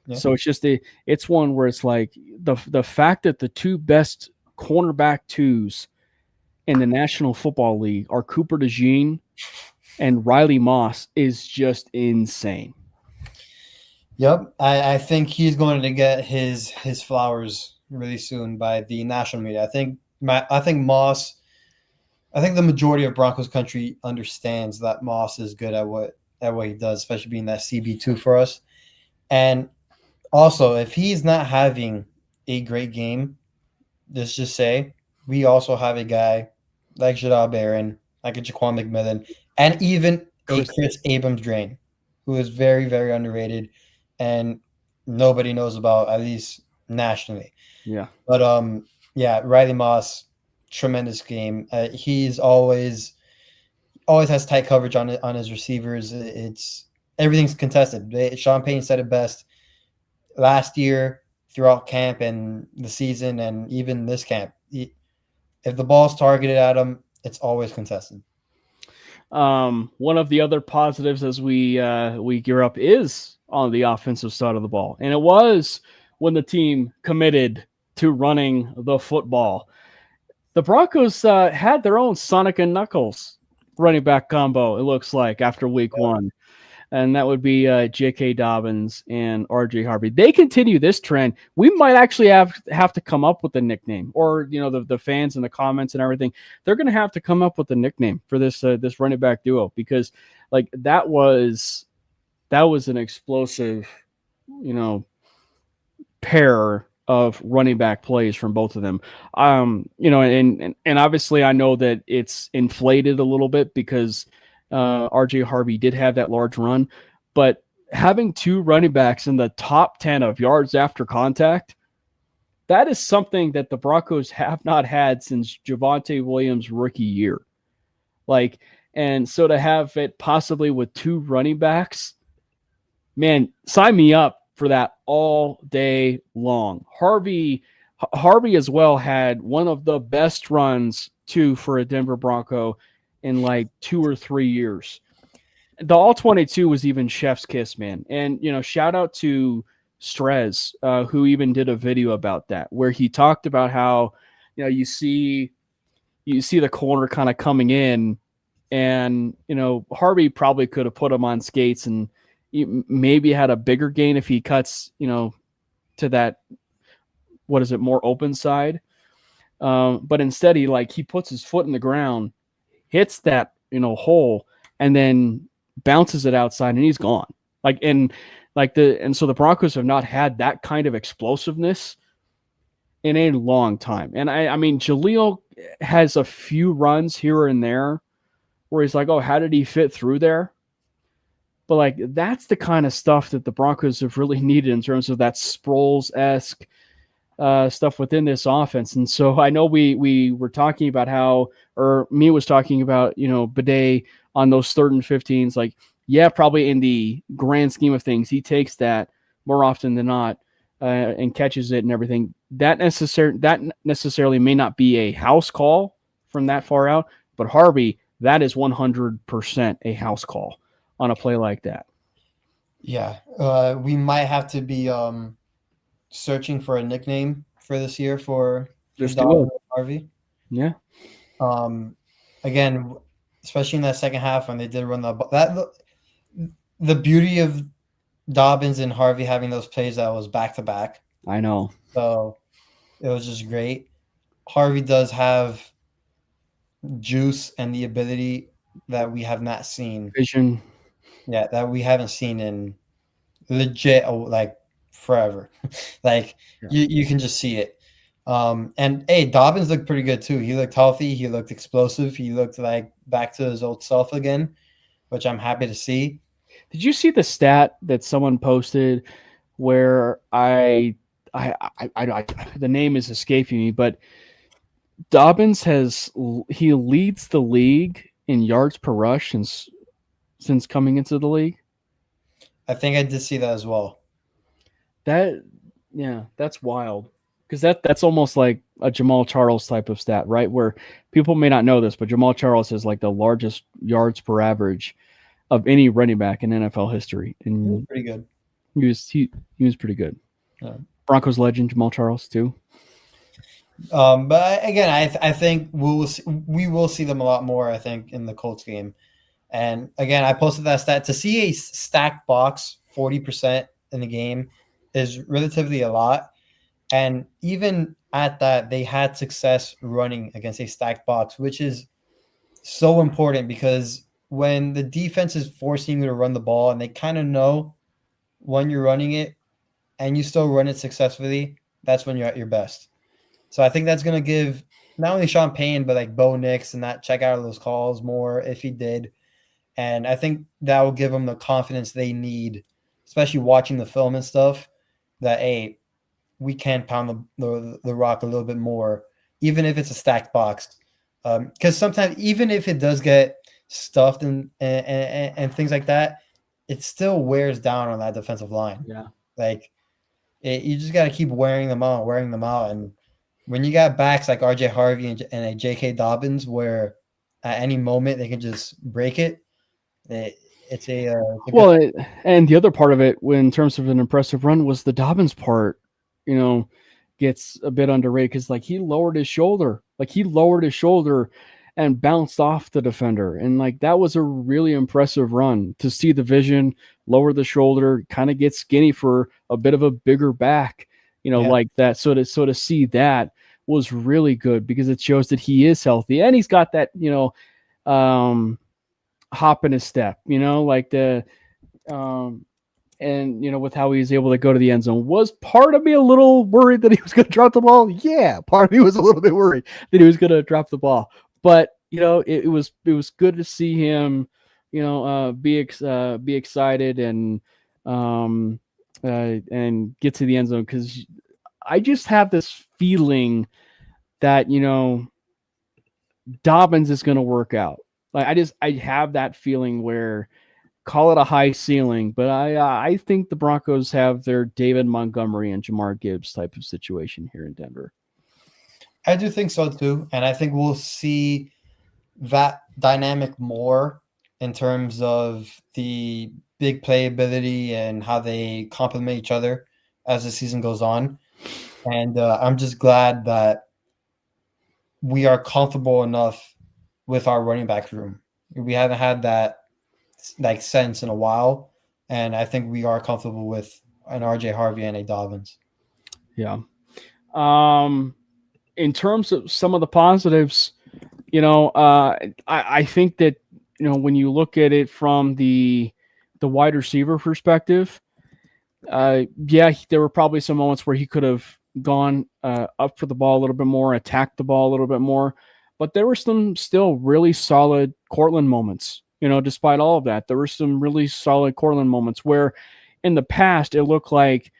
Yeah. So it's just it's one where it's like the fact that the two best cornerback twos in the National Football League are Cooper DeJean and Riley Moss is just insane.
Yep, I think he's going to get his flowers really soon by the national media. I think Moss. I think the majority of Broncos country understands that Moss is good at what he does, especially being that CB2 for us. And also, if he's not having a great game, let's just say we also have a guy like Jadal Barron, like a Jaquan McMillan, and even a
Chris.
Chris Abrams Drain, who is very, very underrated and nobody knows about, at least nationally.
Yeah.
But yeah, Riley Moss, tremendous game. He's always has tight coverage on his receivers. It's everything's contested. Sean Payton said it best last year throughout camp and the season, and even this camp. If the ball's targeted at him, it's always contested.
One of the other positives as we gear up is on the offensive side of the ball, and it was when the team committed to running the football. The Broncos had their own Sonic and Knuckles running back combo. It looks like after week one, and that would be J.K. Dobbins and R.J. Harvey. They continue this trend. We might actually have to come up with a nickname, or the fans in the comments and everything. They're going to have to come up with a nickname for this this running back duo, because like that was an explosive, pair of running back plays from both of them. And obviously I know that it's inflated a little bit because RJ Harvey did have that large run, but having two running backs in the top 10 of yards after contact, that is something that the Broncos have not had since Javonte Williams' rookie year. And so to have it possibly with two running backs, man, sign me up for that all day long. Harvey as well had one of the best runs too for a Denver Bronco in like 2 or 3 years. The all 22 was even chef's kiss, man. And shout out to Strez, who even did a video about that, where he talked about how you see the corner kind of coming in, and Harvey probably could have put him on skates and maybe had a bigger gain if he cuts, to that, more open side. But instead he puts his foot in the ground, hits that, hole, and then bounces it outside and he's gone. And so the Broncos have not had that kind of explosiveness in a long time. And I mean, Jaleel has a few runs here and there where he's like, oh, how did he fit through there? But that's the kind of stuff that the Broncos have really needed in terms of that Sproles-esque stuff within this offense. And so I know we were talking about how, or me was talking about, Bidet on those 3rd and 15s. Probably in the grand scheme of things, he takes that more often than not and catches it and everything. That necessarily may not be a house call from that far out, but Harvey, that is 100% a house call on a play like that.
Yeah, we might have to be searching for a nickname for this year for Harvey.
Yeah.
Again, especially in that second half when they did run the beauty of Dobbins and Harvey having those plays that was back to back.
I know.
So it was just great. Harvey does have juice and the ability that we have not seen.
Vision.
Yeah, that we haven't seen in legit forever. You can just see it. And hey, Dobbins looked pretty good too. He looked healthy. He looked explosive. He looked like back to his old self again, which I'm happy to see.
Did you see the stat that someone posted where the name is escaping me, but Dobbins he leads the league in yards per rush since coming into the league?
I think I did see that as well.
That's wild. Because that's almost like a Jamal Charles type of stat, right? Where people may not know this, but Jamal Charles has the largest yards per average of any running back in NFL history. And
he was pretty good.
He was pretty good.
Yeah.
Broncos legend Jamal Charles too.
But again, I think we will see them a lot more, I think, in the Colts game. And again, I posted that stat to see a stacked box 40% in the game is relatively a lot. And even at that, they had success running against a stacked box, which is so important because when the defense is forcing you to run the ball and they kind of know when you're running it and you still run it successfully, that's when you're at your best. So I think that's going to give not only Sean Payne, but like Bo Nix and that check out of those calls more if he did. And I think that will give them the confidence they need, especially watching the film and stuff, that, hey, we can pound the rock a little bit more, even if it's a stacked box. Because sometimes, even if it does get stuffed and things like that, it still wears down on that defensive line.
Yeah.
Like, you just got to keep wearing them out. And when you got backs like RJ Harvey and a J.K. Dobbins, where at any moment they can just break it, it's a
well, and the other part of it, in terms of an impressive run, was the Dobbins part. Gets a bit underrated because he lowered his shoulder, and bounced off the defender, and that was a really impressive run to see the vision, lower the shoulder, kind of get skinny for a bit of a bigger back, like that. So to see that was really good because it shows that he is healthy and he's got that hop in his step, and with how he was able to go to the end zone. Was part of me a little worried that he was going to drop the ball? Yeah, part of me was a little bit worried that he was going to drop the ball. But it was good to see him, be excited and get to the end zone, because I just have this feeling that Dobbins is going to work out. I have that feeling where, call it a high ceiling, but I think the Broncos have their David Montgomery and Jamar Gibbs type of situation here in Denver.
I do think so too, and I think we'll see that dynamic more in terms of the big playability and how they complement each other as the season goes on. And I'm just glad that we are comfortable enough with our running back room. We haven't had that sense in a while, and I think we are comfortable with an RJ Harvey and a Dobbins.
Yeah. In terms of some of the positives, I think that when you look at it from the wide receiver perspective, there were probably some moments where he could have gone up for the ball a little bit more, attacked the ball a little bit more, but there were some still really solid Cortland moments. Despite all of that, there were some really solid Cortland moments where in the past it looked like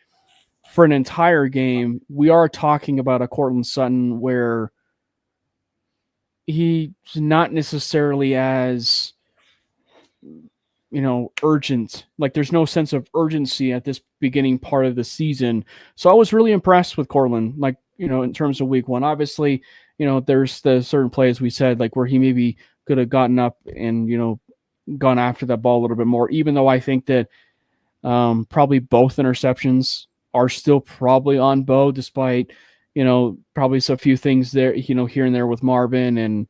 for an entire game we are talking about a Cortland Sutton where he's not necessarily as urgent. There's no sense of urgency at this beginning part of the season. So I was really impressed with Cortland, in terms of week one. Obviously, there's the certain plays we said, where he maybe could have gotten up and, gone after that ball a little bit more, even though I think that probably both interceptions are still probably on Bo, despite, probably a few things there, here and there with Marvin and,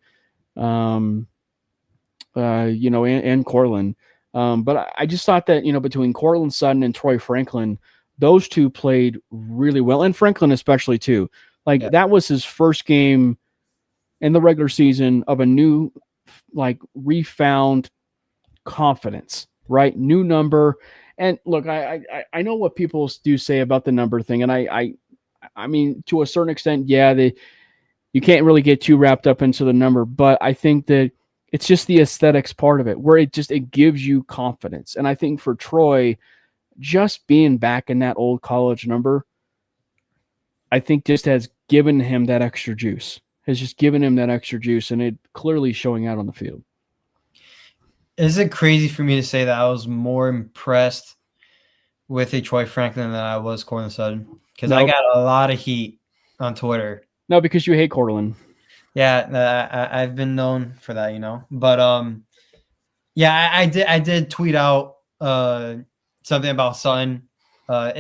and Cortland. But I just thought that, between Cortland Sutton and Troy Franklin, those two played really well, and Franklin especially too. That was his first game in the regular season of a new, refound confidence, right? New number. And look, I know what people do say about the number thing, and I mean, to a certain extent, you can't really get too wrapped up into the number, but I think that it's just the aesthetics part of it, where it gives you confidence. And I think for Troy, just being back in that old college number, I think just has given him that extra juice, and it clearly showing out on the field.
Is it crazy for me to say that I was more impressed with a Troy Franklin than I was Cortland Sutton? Because I got a lot of heat on Twitter.
No, because you hate Cortland.
Yeah, I've been known for that, But I did tweet out something about Sutton. I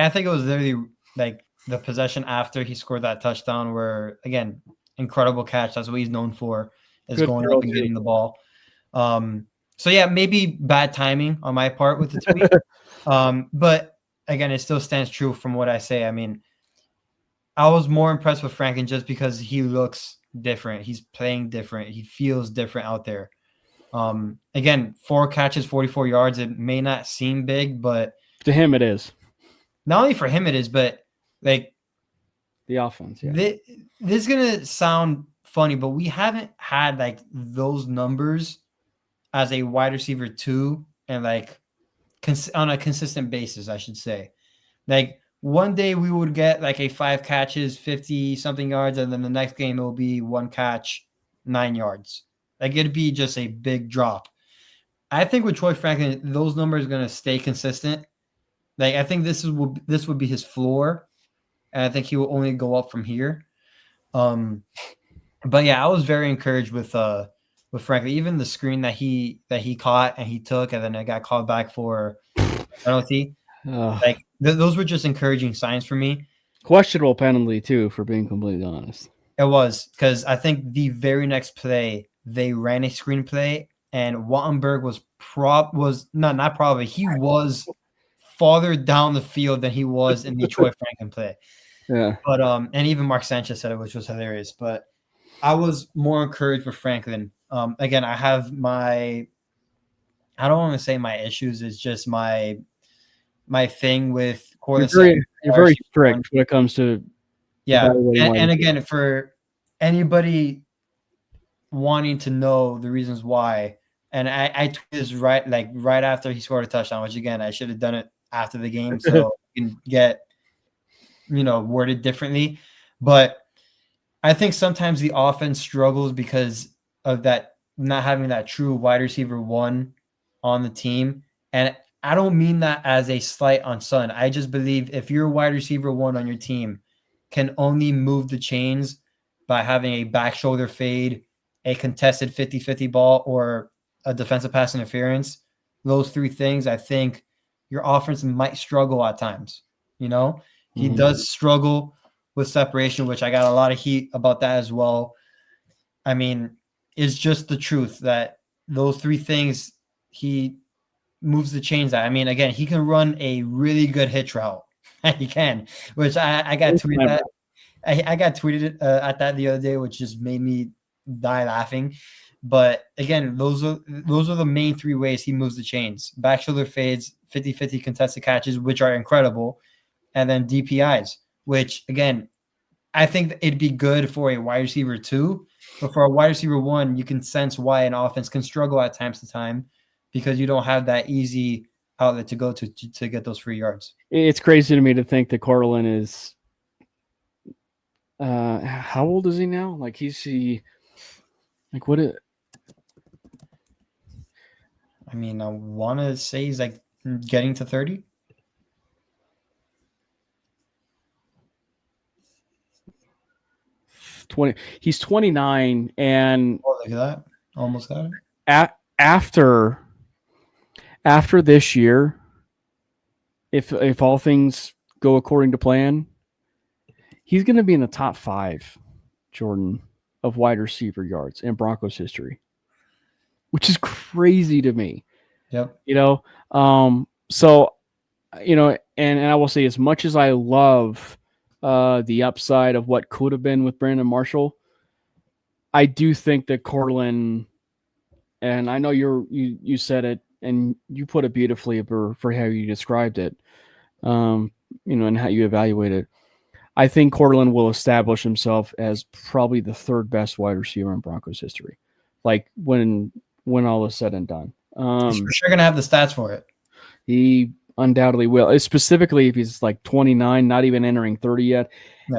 think it was literally the possession after he scored that touchdown, where again, incredible catch. That's what he's known for, is going up and getting the ball. So yeah, maybe bad timing on my part with the tweet. But again, it still stands true from what I say. I mean, I was more impressed with Franklin just because he looks different. He's playing different. He feels different out there. Again, 4 catches, 44 yards. It may not seem big, but
To him, it is
not only for him it is, but like
the offense. Yeah.
this is gonna sound funny, but we haven't had like those numbers as a wide receiver 2 and like on a consistent basis, I should say. Like one day we would get like a 5 catches, 50 something yards, and then the next game it will be 1 catch, 9 yards. Like it'd be just a big drop. I think with Troy Franklin, those numbers are gonna stay consistent. Like I think this would be his floor, and I think he will only go up from here. But yeah, I was very encouraged with Franklin. Even the screen that he caught and he took, and then I got called back for penalty. Like those were just encouraging signs for me.
Questionable penalty too, for being completely honest.
It was because I think the very next play they ran a screenplay, and Wattenberg was not probably he was farther down the field than he was in the Troy Franklin play.
Yeah,
but and even Mark Sanchez said it, which was hilarious. But I was more encouraged with Franklin. Again, I have I don't want to say my issues. It's just my thing with Corlin.
You're very strict when it comes to
and again, for anybody wanting to know the reasons why, and I tweeted this right after he scored a touchdown, which again I should have done it after the game so you can get worded differently. But I think sometimes the offense struggles because of that not having that true wide receiver 1 on the team. And I don't mean that as a slight on Son. I just believe if your wide receiver 1 on your team can only move the chains by having a back shoulder fade, a contested 50-50 ball, or a defensive pass interference, those 3 things, I think your offense might struggle at times. He does struggle with separation, which I got a lot of heat about that as well. I mean, it's just the truth that those 3 things, he moves the chains out. I mean, again, he can run a really good hitch route. He can, which I got tweeted at. I got tweeted at that the other day, which just made me die laughing. But again, those are the main 3 ways he moves the chains: back shoulder fades, 50-50 contested catches, which are incredible, and then DPIs, which again, I think it'd be good for a wide receiver 2, but for a wide receiver 1, you can sense why an offense can struggle at times to time because you don't have that easy outlet to go to get those free yards.
It's crazy to me to think that Cortland is how old is he now? Like what is
I mean, I want to say he's like getting to 30.
He's 29, and
look at that, almost got
it. After this year, if all things go according to plan, he's going to be in the top 5, Jordan, of wide receiver yards in Broncos history, which is crazy to me.
Yep.
So, and I will say, as much as I love the upside of what could have been with Brandon Marshall, I do think that Cortland, and I know you said it and you put it beautifully for how you described it, and how you evaluate it. I think Cortland will establish himself as probably the 3rd best wide receiver in Broncos history. Like when all is said and done.
He's for sure going to have the stats for it.
He undoubtedly will, specifically if he's like 29, not even entering 30 yet,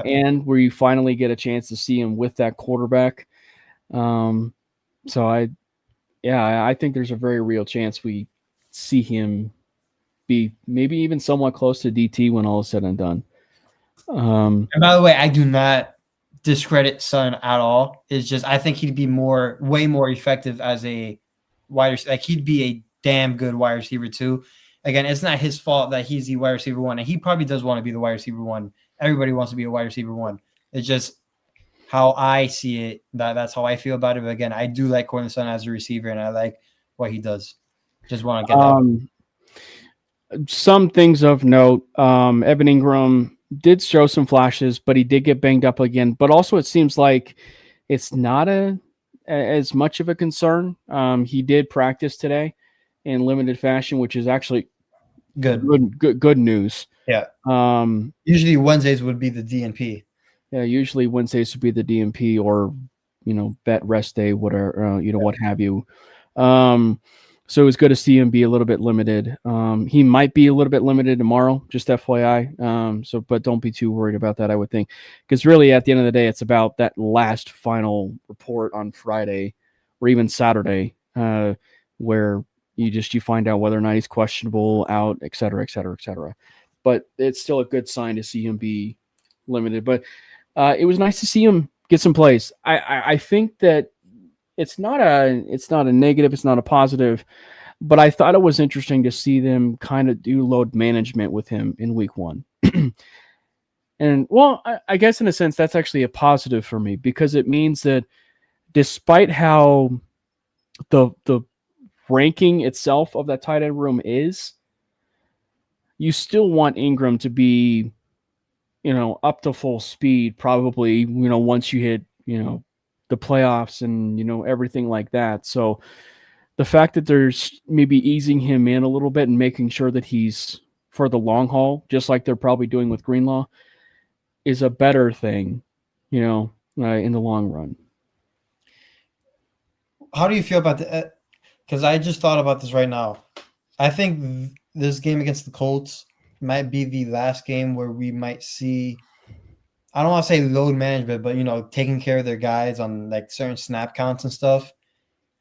and where you finally get a chance to see him with that quarterback. So I think there's a very real chance we see him be maybe even somewhat close to DT when all is said and done.
And by the way, I do not discredit Son at all. It's just I think he'd be way more effective as a wide receiver. Like he'd be a damn good wide receiver too. Again, it's not his fault that he's the wide receiver 1, and he probably does want to be the wide receiver 1. Everybody wants to be a wide receiver 1. It's just how I see it. That's how I feel about it. But again, I do like Cortland Sutton as a receiver, and I like what he does. Just want to get that.
Some things of note. Evan Ingram did show some flashes, but he did get banged up again. But also, it seems like it's not as much of a concern. He did practice today in limited fashion, which is actually
Good.
good news.
Yeah.
Um,
Usually Wednesdays would be the DNP.
yeah, usually Wednesdays would be the DMP or bet rest day, whatever what have you. So it was good to see him be a little bit limited. He might be a little bit limited tomorrow, just FYI. But don't be too worried about that, I would think, because really at the end of the day, it's about that last final report on Friday or even Saturday, where you find out whether or not he's questionable, out, et cetera, et cetera, et cetera. But it's still a good sign to see him be limited. But it was nice to see him get some plays. I think that it's not a negative, it's not a positive, but I thought it was interesting to see them kind of do load management with him in week 1. And well, I guess in a sense that's actually a positive for me, because it means that despite how the ranking itself of that tight end room is, you still want Ingram to be up to full speed, probably, once you hit, the playoffs and, everything like that. So the fact that there's maybe easing him in a little bit and making sure that he's for the long haul, just like they're probably doing with Greenlaw, is a better thing, in the long run.
How do you feel about the? Because I just thought about this right now. I think this game against the Colts might be the last game where we might see, I don't want to say load management, but taking care of their guys on like certain snap counts and stuff.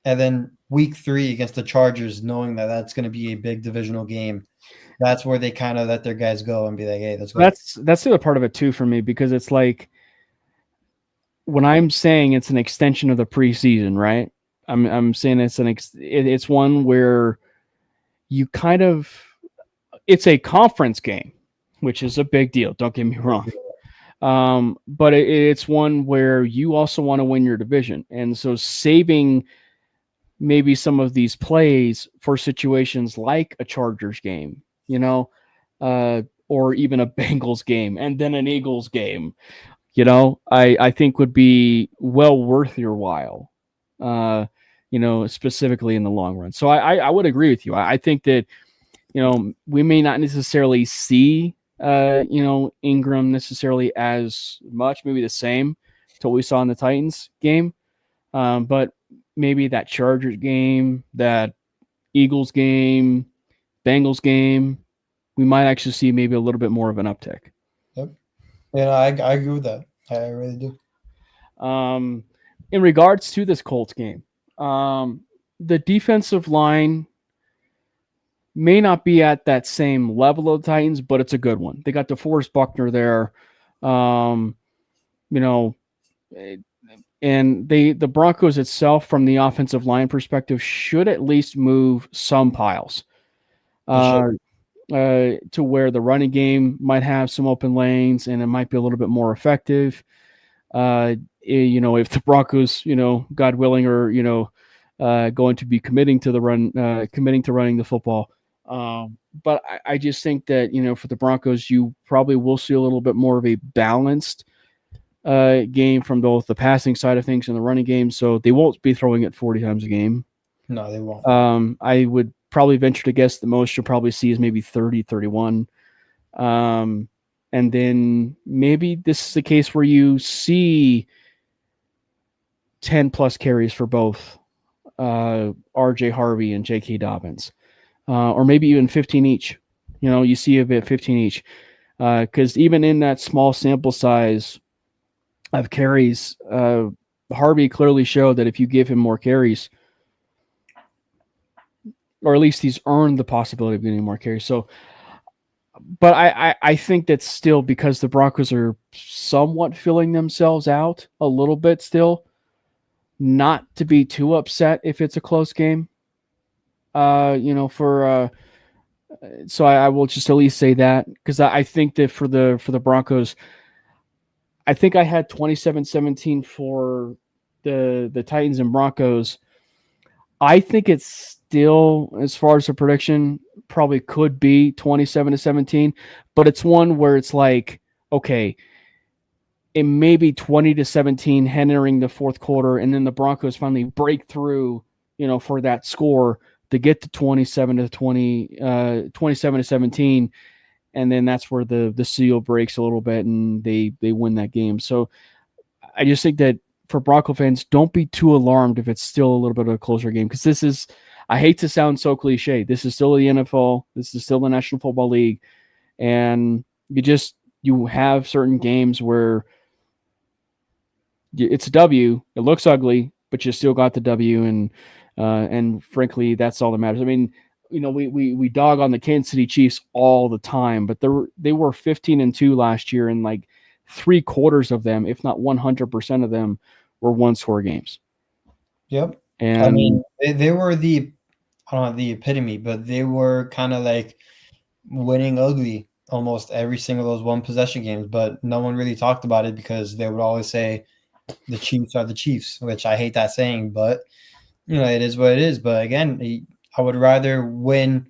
And then week 3 against the Chargers, knowing that that's going to be a big divisional game, that's where they kind of let their guys go and be like, hey, let's go.
That's the other part of it too for me, because it's like when I'm saying it's an extension of the preseason, right? I'm saying it's one where you kind of, it's a conference game, which is a big deal. Don't get me wrong. But it's one where you also want to win your division. And so saving maybe some of these plays for situations like a Chargers game, or even a Bengals game and then an Eagles game, I think would be well worth your while, specifically in the long run. So I would agree with you. I think that, we may not necessarily see, Ingram necessarily as much, maybe the same to what we saw in the Titans game. But maybe that Chargers game, that Eagles game, Bengals game, we might actually see maybe a little bit more of an uptick.
Yep. Yeah, I agree with that. I really do.
In regards to this Colts game, the defensive line may not be at that same level of the Titans, but it's a good one. They got DeForest Buckner there. And the Broncos itself, from the offensive line perspective, should at least move some piles. To where the running game might have some open lanes and it might be a little bit more effective. If the Broncos, God willing, are going to be committing to running the football. But I just think that, for the Broncos, you probably will see a little bit more of a balanced game from both the passing side of things and the running game. So they won't be throwing it 40 times a game.
No, they won't.
I would probably venture to guess the most you'll probably see is maybe 30, 31. And then maybe this is the case where you see 10 plus carries for both RJ Harvey and J.K. Dobbins, or maybe even 15 each. You see a bit 15 each, because even in that small sample size of carries, Harvey clearly showed that if you give him more carries, or at least he's earned the possibility of getting more carries. So, but I think that's still because the Broncos are somewhat filling themselves out a little bit still, not to be too upset if it's a close game. So I will just at least say that, because I think that for the Broncos, I think I had 27-17 for the Titans and Broncos. I think it's still, as far as a prediction, probably could be 27-17, but it's one where it's like, okay, it may be 20-17 entering the fourth quarter, and then the Broncos finally break through, for that score to get to 27-17, and then that's where the seal breaks a little bit, and they win that game. So I just think that for Bronco fans, don't be too alarmed if it's still a little bit of a closer game, because this is, I hate to sound so cliche, this is still the NFL, this is still the National Football League, and you have certain games where it's a W, it looks ugly, but you still got the W, and frankly, that's all that matters. I mean, we dog on the Kansas City Chiefs all the time, but they were 15-2 last year, and like 3/4 of them, if not 100% of them, were one-score games.
Yep.
And
I mean, they were I don't know, the epitome, but they were kind of like winning ugly almost every single of those one possession games, but no one really talked about it because they would always say the Chiefs are the Chiefs, which I hate that saying, but it is what it is. But again, I would rather win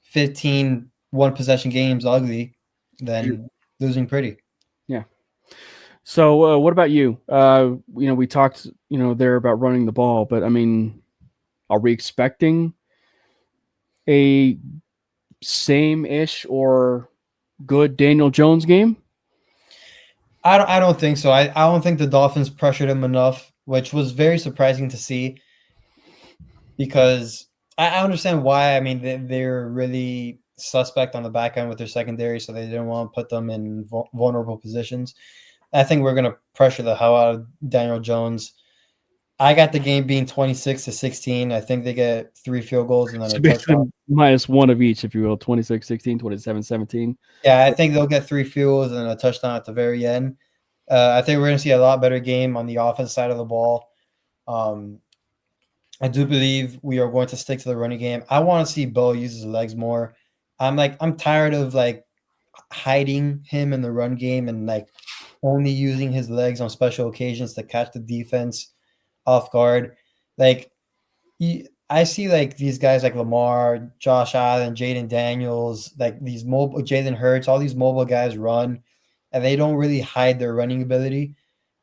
15 one possession games ugly than losing pretty.
Yeah. So what about you? We talked, there about running the ball, but I mean, are we expecting a same-ish or good Daniel Jones game?
I don't think so. I don't think the Dolphins pressured him enough, which was very surprising to see, because I understand why. I mean, they're really suspect on the back end with their secondary, so they didn't want to put them in vulnerable positions. I think we're going to pressure the hell out of Daniel Jones. I got the game being 26-16. I think they get 3 field goals and then
So
a
basically
touchdown.
-1 of each, if you will, 26-16, 27-17.
Yeah, I think they'll get 3 field goals and a touchdown at the very end. I think we're going to see a lot better game on the offense side of the ball. I do believe we are going to stick to the running game. I want to see Bo use his legs more. I'm tired of like hiding him in the run game and like only using his legs on special occasions to catch the defense off guard. Like I see like these guys like Lamar, Josh Allen, Jaden Daniels, like these mobile Jalen Hurts, all these mobile guys run, and they don't really hide their running ability.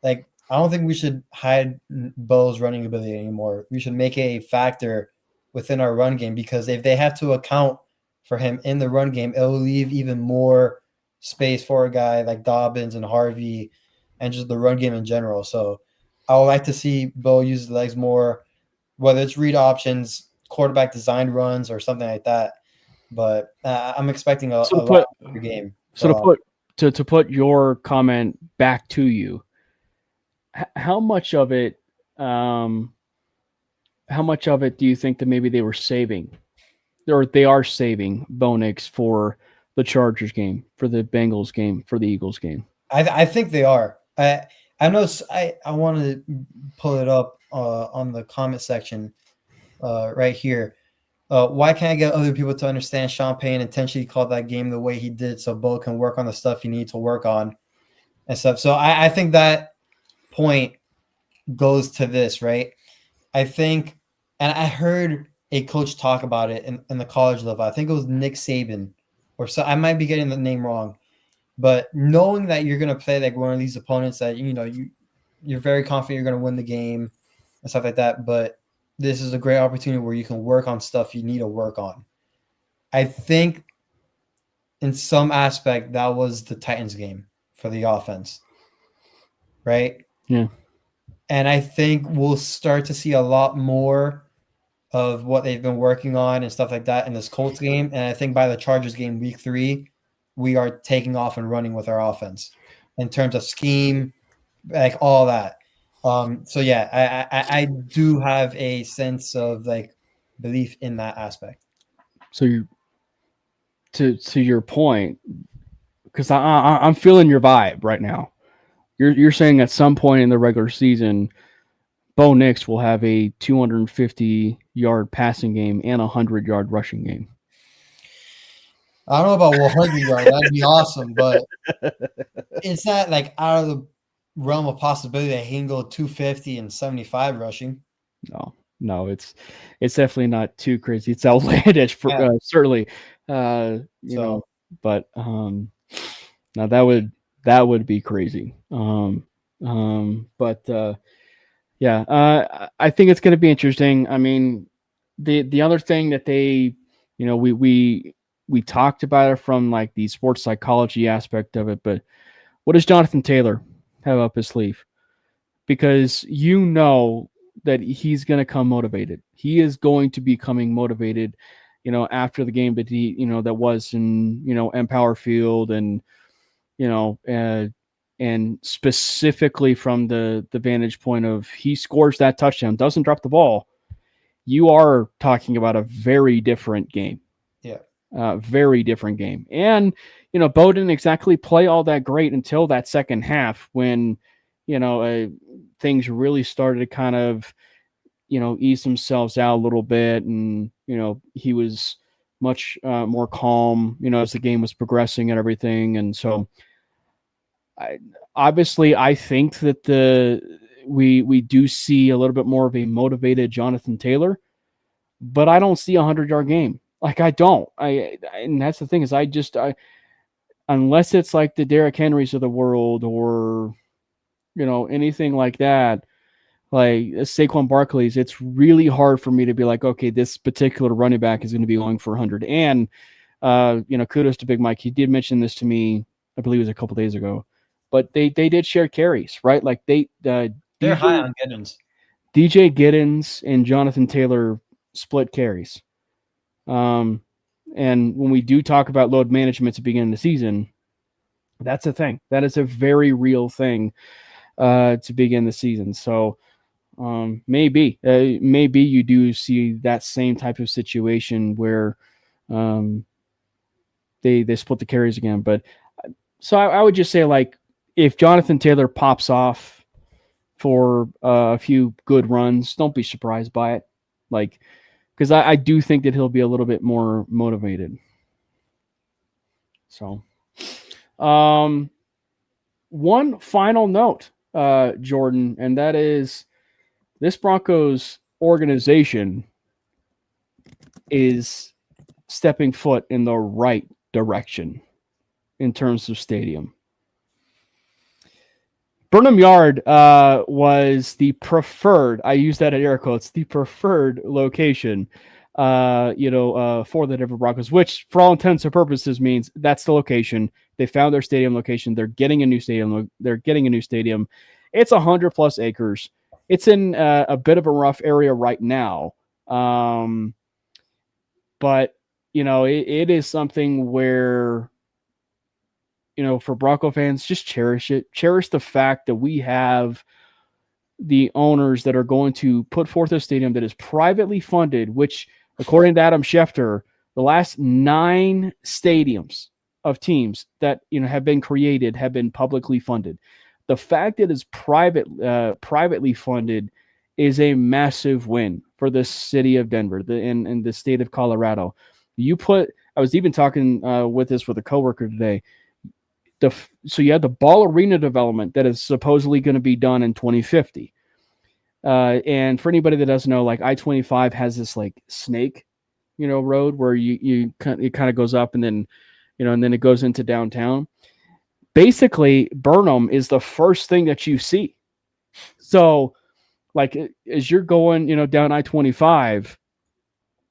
Like I don't think we should hide Bo's running ability anymore. We should make it a factor within our run game, because if they have to account for him in the run game, it'll leave even more space for a guy like Dobbins and Harvey and just the run game in general. So I would like to see Bo use his legs more, whether it's read options, quarterback designed runs, or something like that. But I'm expecting a lot better game.
So to put your comment back to you, how much of it do you think that maybe they were saving, or they are saving Bo Nix for the Chargers game, for the Bengals game, for the Eagles game?
I think they are. I know. I want to pull it up on the comment section right here. Why can't I get other people to understand Sean Payne intentionally called that game the way he did so Bo can work on the stuff he needs to work on and stuff? So I think that point goes to this, right? I think, and I heard a coach talk about it in the college level. I think it was Nick Saban, or so. I might be getting the name wrong, but knowing that you're going to play like one of these opponents that you're very confident you're going to win the game and stuff like that, but this is a great opportunity where you can work on stuff you need to work on. I think in some aspect that was the Titans game for the offense, right?
Yeah.
And I think we'll start to see a lot more of what they've been working on and stuff like that in this Colts game. And I think by the Chargers game week 3, we are taking off and running with our offense in terms of scheme, like all that. So yeah, I do have a sense of like belief in that aspect.
So to your point, because I'm feeling your vibe right now. You're saying at some point in the regular season, Bo Nix will have a 250-yard passing game and a 100-yard rushing game.
I don't know about 100 yards. That'd be awesome, but it's not like out of the realm of possibility that he can go 250 and 75 rushing.
No. no, it's definitely not too crazy. It's outlandish for
Yeah.
certainly,
So
but now that would be crazy. But yeah, I think it's going to be interesting. I mean, the other thing that they, we talked about it from like the sports psychology aspect of it, but what does Jonathan Taylor have up his sleeve? Because that he's going to come motivated. He is going to be coming motivated, after the game that that was in, Empower Field and, you know, uh, and specifically from the vantage point of he scores that touchdown, doesn't drop the ball. You are talking about a very different game.
yeah.
Very different game. And, Bo didn't exactly play all that great until that second half when, things really started to kind of, ease themselves out a little bit. And, he was much more calm, as the game was progressing and everything. And so, obviously, I think that we do see a little bit more of a motivated Jonathan Taylor, but I don't see a 100-yard game. Like I don't. And that's the thing is unless it's like the Derrick Henrys of the world or anything like that, like Saquon Barkley's, it's really hard for me to be like, okay, this particular running back is going to be going for 100. And kudos to Big Mike. He did mention this to me, I believe it was a couple days ago. But they did share carries, right? Like
They're high on Giddens.
DJ Giddens and Jonathan Taylor split carries. And when we do talk about load management at the beginning of the season, that's a thing. That is a very real thing to begin the season. So maybe you do see that same type of situation where they split the carries again. But so I would just say, like, if Jonathan Taylor pops off for a few good runs, don't be surprised by it. Like, because I do think that he'll be a little bit more motivated. So, one final note, Jordan, and that is this Broncos organization is stepping foot in the right direction in terms of stadium. Burnham Yard was the preferred, I use that in air quotes, the preferred location, for the Denver Broncos, which for all intents and purposes means that's the location. They found their stadium location. They're getting a new stadium. It's 100+ acres. It's in a bit of a rough area right now. But, it is something where, for Bronco fans, just cherish it. Cherish the fact that we have the owners that are going to put forth a stadium that is privately funded, which, according to Adam Schefter, the last 9 stadiums of teams that have been created have been publicly funded. The fact that it's privately funded is a massive win for the city of Denver and the state of Colorado. I was even talking with a coworker today. So you have the Ball Arena development that is supposedly going to be done in 2050. And for anybody that doesn't know, like I-25 has this like snake, road where it kind of goes up and then, and then it goes into downtown. Basically, Burnham is the first thing that you see. So, like as you're going, down I-25,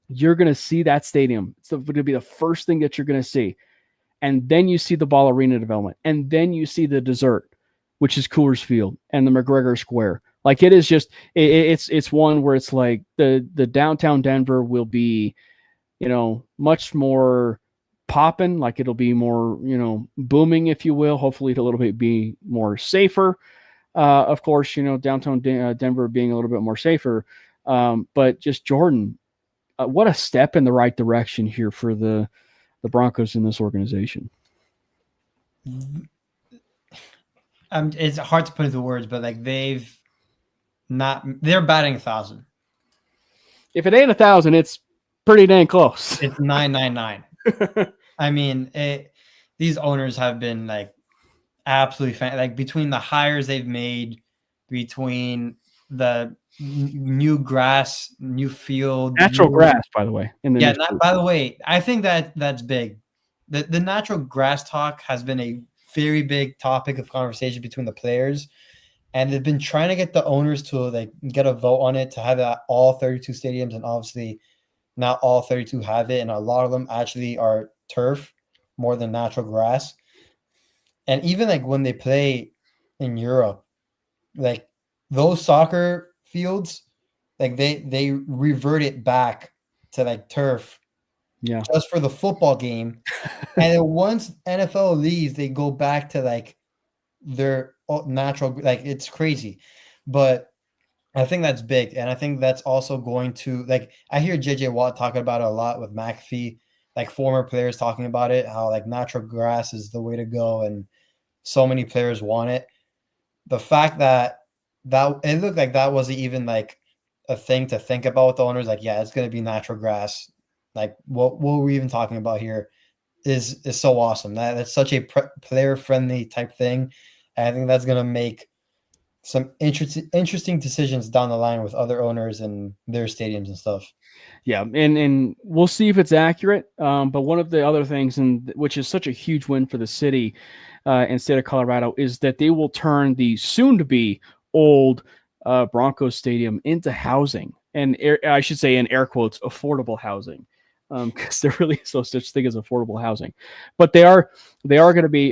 you're going to see that stadium. It's going to be the first thing that you're going to see. And then you see the Ball Arena development. And then you see the dessert, which is Coors Field and the McGregor Square. Like it is just, it's one where it's like the downtown Denver will be, much more popping. Like it'll be more, booming, if you will. Hopefully it'll a little bit be more safer. Of course, downtown Denver being a little bit more safer. But just Jordan, what a step in the right direction here for the Broncos in this organization.
It's hard to put into words, but like they're batting 1,000.
If it ain't 1,000, it's pretty dang close.
It's 999. I mean, these owners have been like absolutely like between the hires they've made, between the new grass, new field,
Natural grass, by the way, in the
yeah.
new stadium.
By the way, I think that's big. The natural grass talk has been a very big topic of conversation between the players, and they've been trying to get the owners to like get a vote on it to have it at all 32 stadiums, and obviously not all 32 have it, and a lot of them actually are turf more than natural grass. And even like when they play in Europe, like those soccer fields, like they revert it back to like turf
Yeah.
just for the football game. And then once NFL leaves, they go back to like their natural, like it's crazy. But I think that's big. And I think that's also going to like I hear JJ Watt talking about it a lot with McAfee, like former players talking about it, how like natural grass is the way to go and so many players want it. The fact that it looked like that wasn't even like a thing to think about with the owners, like, yeah, it's gonna be natural grass. Like what we're even talking about here is so awesome. That's such a player friendly type thing. And I think that's gonna make some interesting decisions down the line with other owners and their stadiums and stuff.
Yeah, and we'll see if it's accurate. But one of the other things, and which is such a huge win for the city and state of Colorado, is that they will turn the soon-to-be old Broncos Stadium into housing, and I should say in air quotes, affordable housing, because there really is no such thing as affordable housing. But they are going to be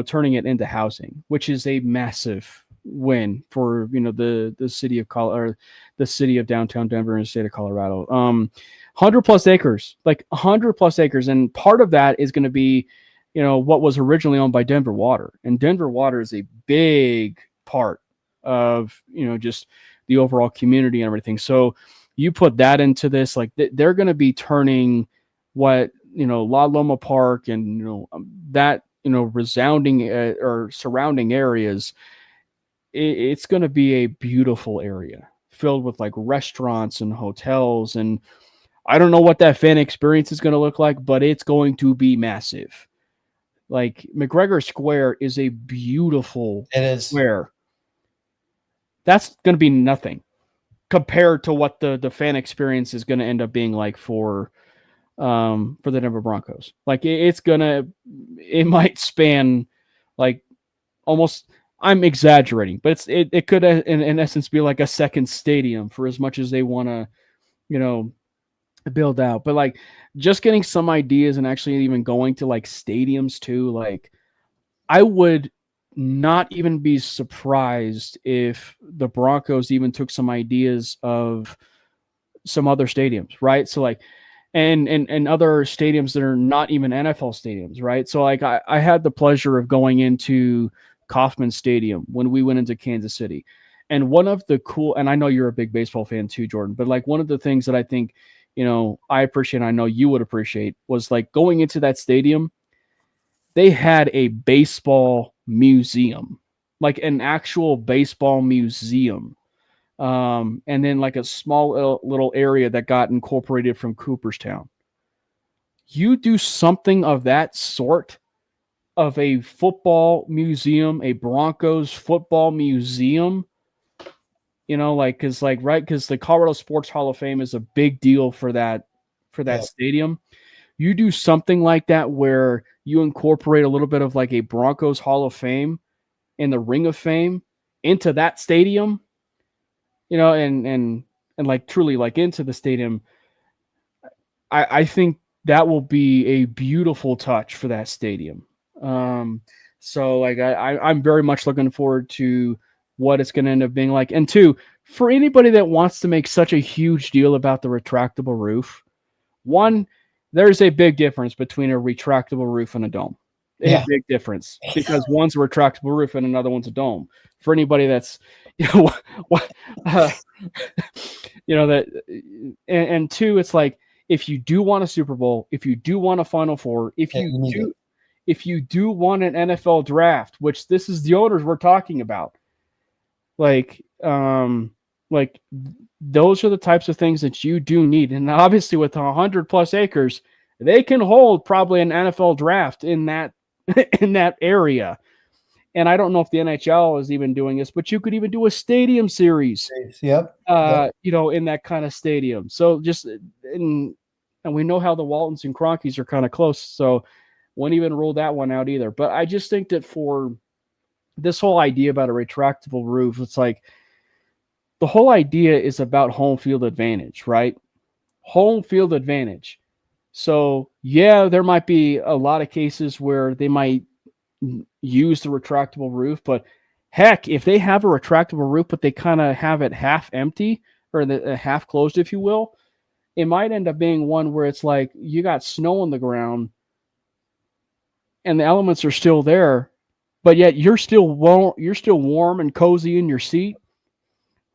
turning it into housing, which is a massive win for the city of Colorado, the city of downtown Denver and the state of Colorado. 100 plus acres, like 100 plus acres, and part of that is going to be what was originally owned by Denver Water, and Denver Water is a big part of just the overall community and everything. So you put that into this, like they're going to be turning what La Loma Park and that resounding or surrounding areas. It's going to be a beautiful area filled with like restaurants and hotels. And I don't know what that fan experience is going to look like, but it's going to be massive. Like McGregor Square is a beautiful square. That's going to be nothing compared to what the fan experience is going to end up being like for the Denver Broncos. Like it might span like almost, I'm exaggerating, but it could in essence be like a second stadium for as much as they want to, build out. But like just getting some ideas and actually even going to like stadiums too, like I would not even be surprised if the Broncos even took some ideas of some other stadiums, right? So like and other stadiums that are not even NFL stadiums, right? So like I had the pleasure of going into Kauffman Stadium when we went into Kansas City. And one of the cool, and I know you're a big baseball fan too, Jordan, but like one of the things that I think, I appreciate, and I know you would appreciate, was like going into that stadium, they had a baseball museum, like an actual baseball museum. And then like a small little area that got incorporated from Cooperstown. You do something of that sort of a football museum, a Broncos football museum, because the Colorado Sports Hall of Fame is a big deal for that stadium. You do something like that where you incorporate a little bit of like a Broncos Hall of Fame and the Ring of Fame into that stadium, and like truly like into the stadium. I think that will be a beautiful touch for that stadium. So like I'm very much looking forward to what it's going to end up being like. And two, for anybody that wants to make such a huge deal about the retractable roof, one, there's a big difference between a retractable roof and a dome. A big difference, because one's a retractable roof and another one's a dome. For anybody that's, that, and two, it's like, if you do want a Super Bowl, if you do want a Final Four, if you do want an NFL draft, which this is the owners we're talking about, like those are the types of things that you do need. And obviously with 100 plus acres, they can hold probably an NFL draft in that in that area. And I don't know if the NHL is even doing this, but you could even do a stadium series,
Yep.
in that kind of stadium. So and we know how the Waltons and Cronkies are kind of close, so wouldn't even rule that one out either. But I just think that for this whole idea about a retractable roof, it's like the whole idea is about home field advantage, right? Home field advantage. So, yeah, there might be a lot of cases where they might use the retractable roof, but heck, if they have a retractable roof, but they kind of have it half empty or half closed, if you will, it might end up being one where it's like you got snow on the ground and the elements are still there, but yet you're still warm and cozy in your seat.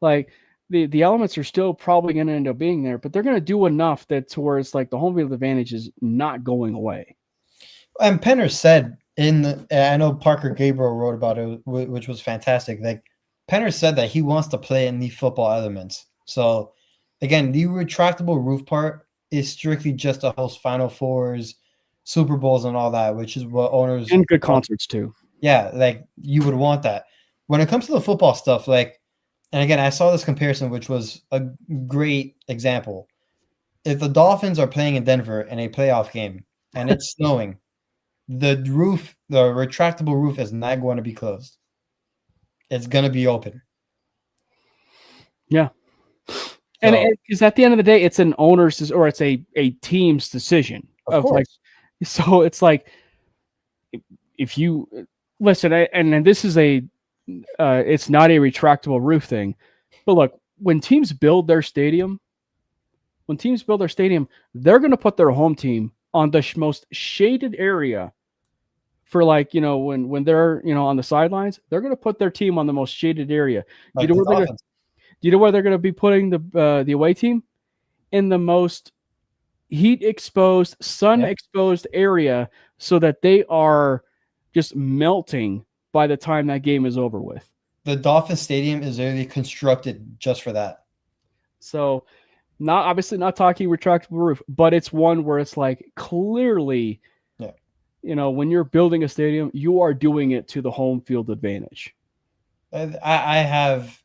Like the elements are still probably going to end up being there, but they're going to do enough that to where it's like the home field advantage is not going away.
And Penner said I know Parker Gabriel wrote about it, which was fantastic. Like Penner said that he wants to play in the football elements. So again, the retractable roof part is strictly just to host Final Fours, Super Bowls, and all that, which is what owners
and good concerts too.
Yeah, like you would want that. When it comes to the football stuff, like, and again, I saw this comparison, which was a great example. If the Dolphins are playing in Denver in a playoff game and it's snowing, the retractable roof is not going to be closed. It's going to be open.
Yeah. And because at the end of the day, it's an owner's or it's a team's decision.
Of course.
So it's like if you listen, and this is it's not a retractable roof thing, but look, when teams build their stadium, they're going to put their home team on the most shaded area. For when they're on the sidelines, they're going to put their team on the most shaded area.
Like
do you know where they're going to be putting the away team? In the most heat exposed, sun exposed area, so that they are just melting by the time that game is over with.
The Dolphin Stadium is literally constructed just for that.
So, obviously not talking retractable roof, but it's one where it's like clearly. When you're building a stadium, you are doing it to the home field advantage.
I have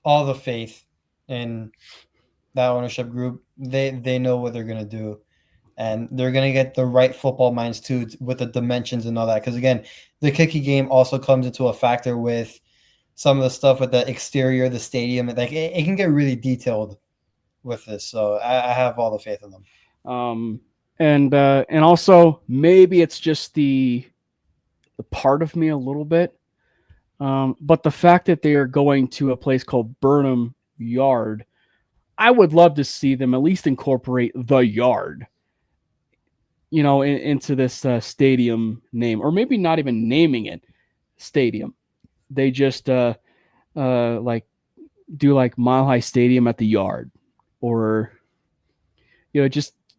all the faith in that ownership group. They know what they're going to do, and they're going to get the right football minds too with the dimensions and all that. Because again, the kicky game also comes into a factor with some of the stuff with the exterior of the stadium. Like it can get really detailed with this. So I have all the faith in them.
And also maybe it's just the part of me a little bit, but the fact that they are going to a place called Burnham Yard, I would love to see them at least incorporate the yard, into this stadium name, or maybe not even naming it stadium. They just like do like Mile High Stadium at the Yard, or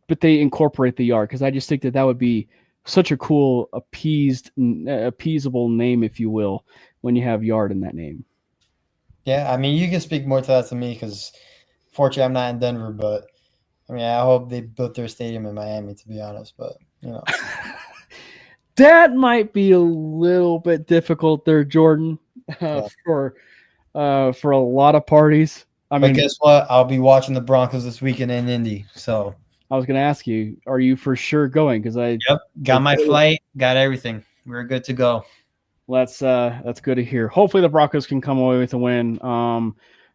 but they incorporate the yard, because I just think that would be such a cool, appeasable name, if you will, when you have yard in that name.
Yeah, I mean, you can speak more to that than me, because fortunately I'm not in Denver, but I mean, I hope they built their stadium in Miami, to be honest, but
that might be a little bit difficult there, Jordan, for a lot of parties.
But guess what? I'll be watching the Broncos this weekend in Indy, so.
I was going to ask you, are you for sure going? Because
got my flight, got everything. We're good to go.
That's good to hear. Hopefully the Broncos can come away with a win.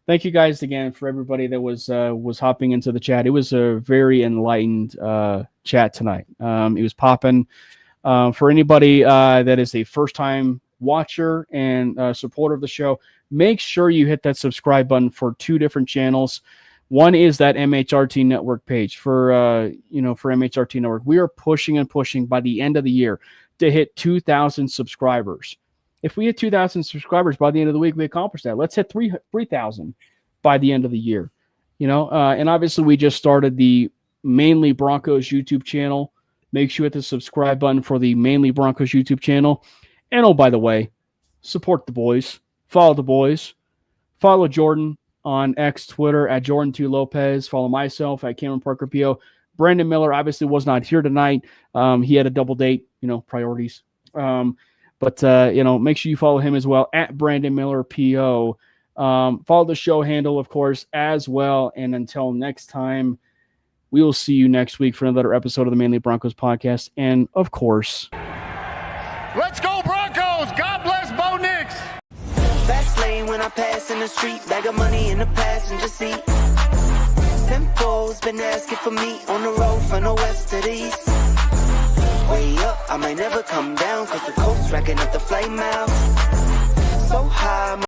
Thank you guys again for everybody that was hopping into the chat. It was a very enlightened chat tonight. It was popping. For anybody that is a first-time watcher and supporter of the show, make sure you hit that subscribe button for 2 different channels. One is that MHRT Network page for MHRT Network. We are pushing and pushing by the end of the year to hit 2,000 subscribers. If we hit 2,000 subscribers by the end of the week, we accomplish that. Let's hit 3,000 by the end of the year. And obviously we just started the Mainly Broncos YouTube channel. Make sure you hit the subscribe button for the Mainly Broncos YouTube channel. And oh, by the way, support the boys. Follow the boys. Follow Jordan on X, Twitter at Jordan2 Lopez. Follow myself at Cameron Parker PO. Brandon Miller obviously was not here tonight. He had a double date, priorities. But, make sure you follow him as well at Brandon Miller PO. Follow the show handle, of course, as well. And until next time, we will see you next week for another episode of the Mainly Broncos podcast. And, of course,
let's go Broncos! God bless Bo Nix!
Fast lane when I pass in the street, bag of money in the passenger seat. Simcoe's been asking for me on the road from the west to the east. Way up, I might never come down, cause the coast's racking up the flight miles. So high,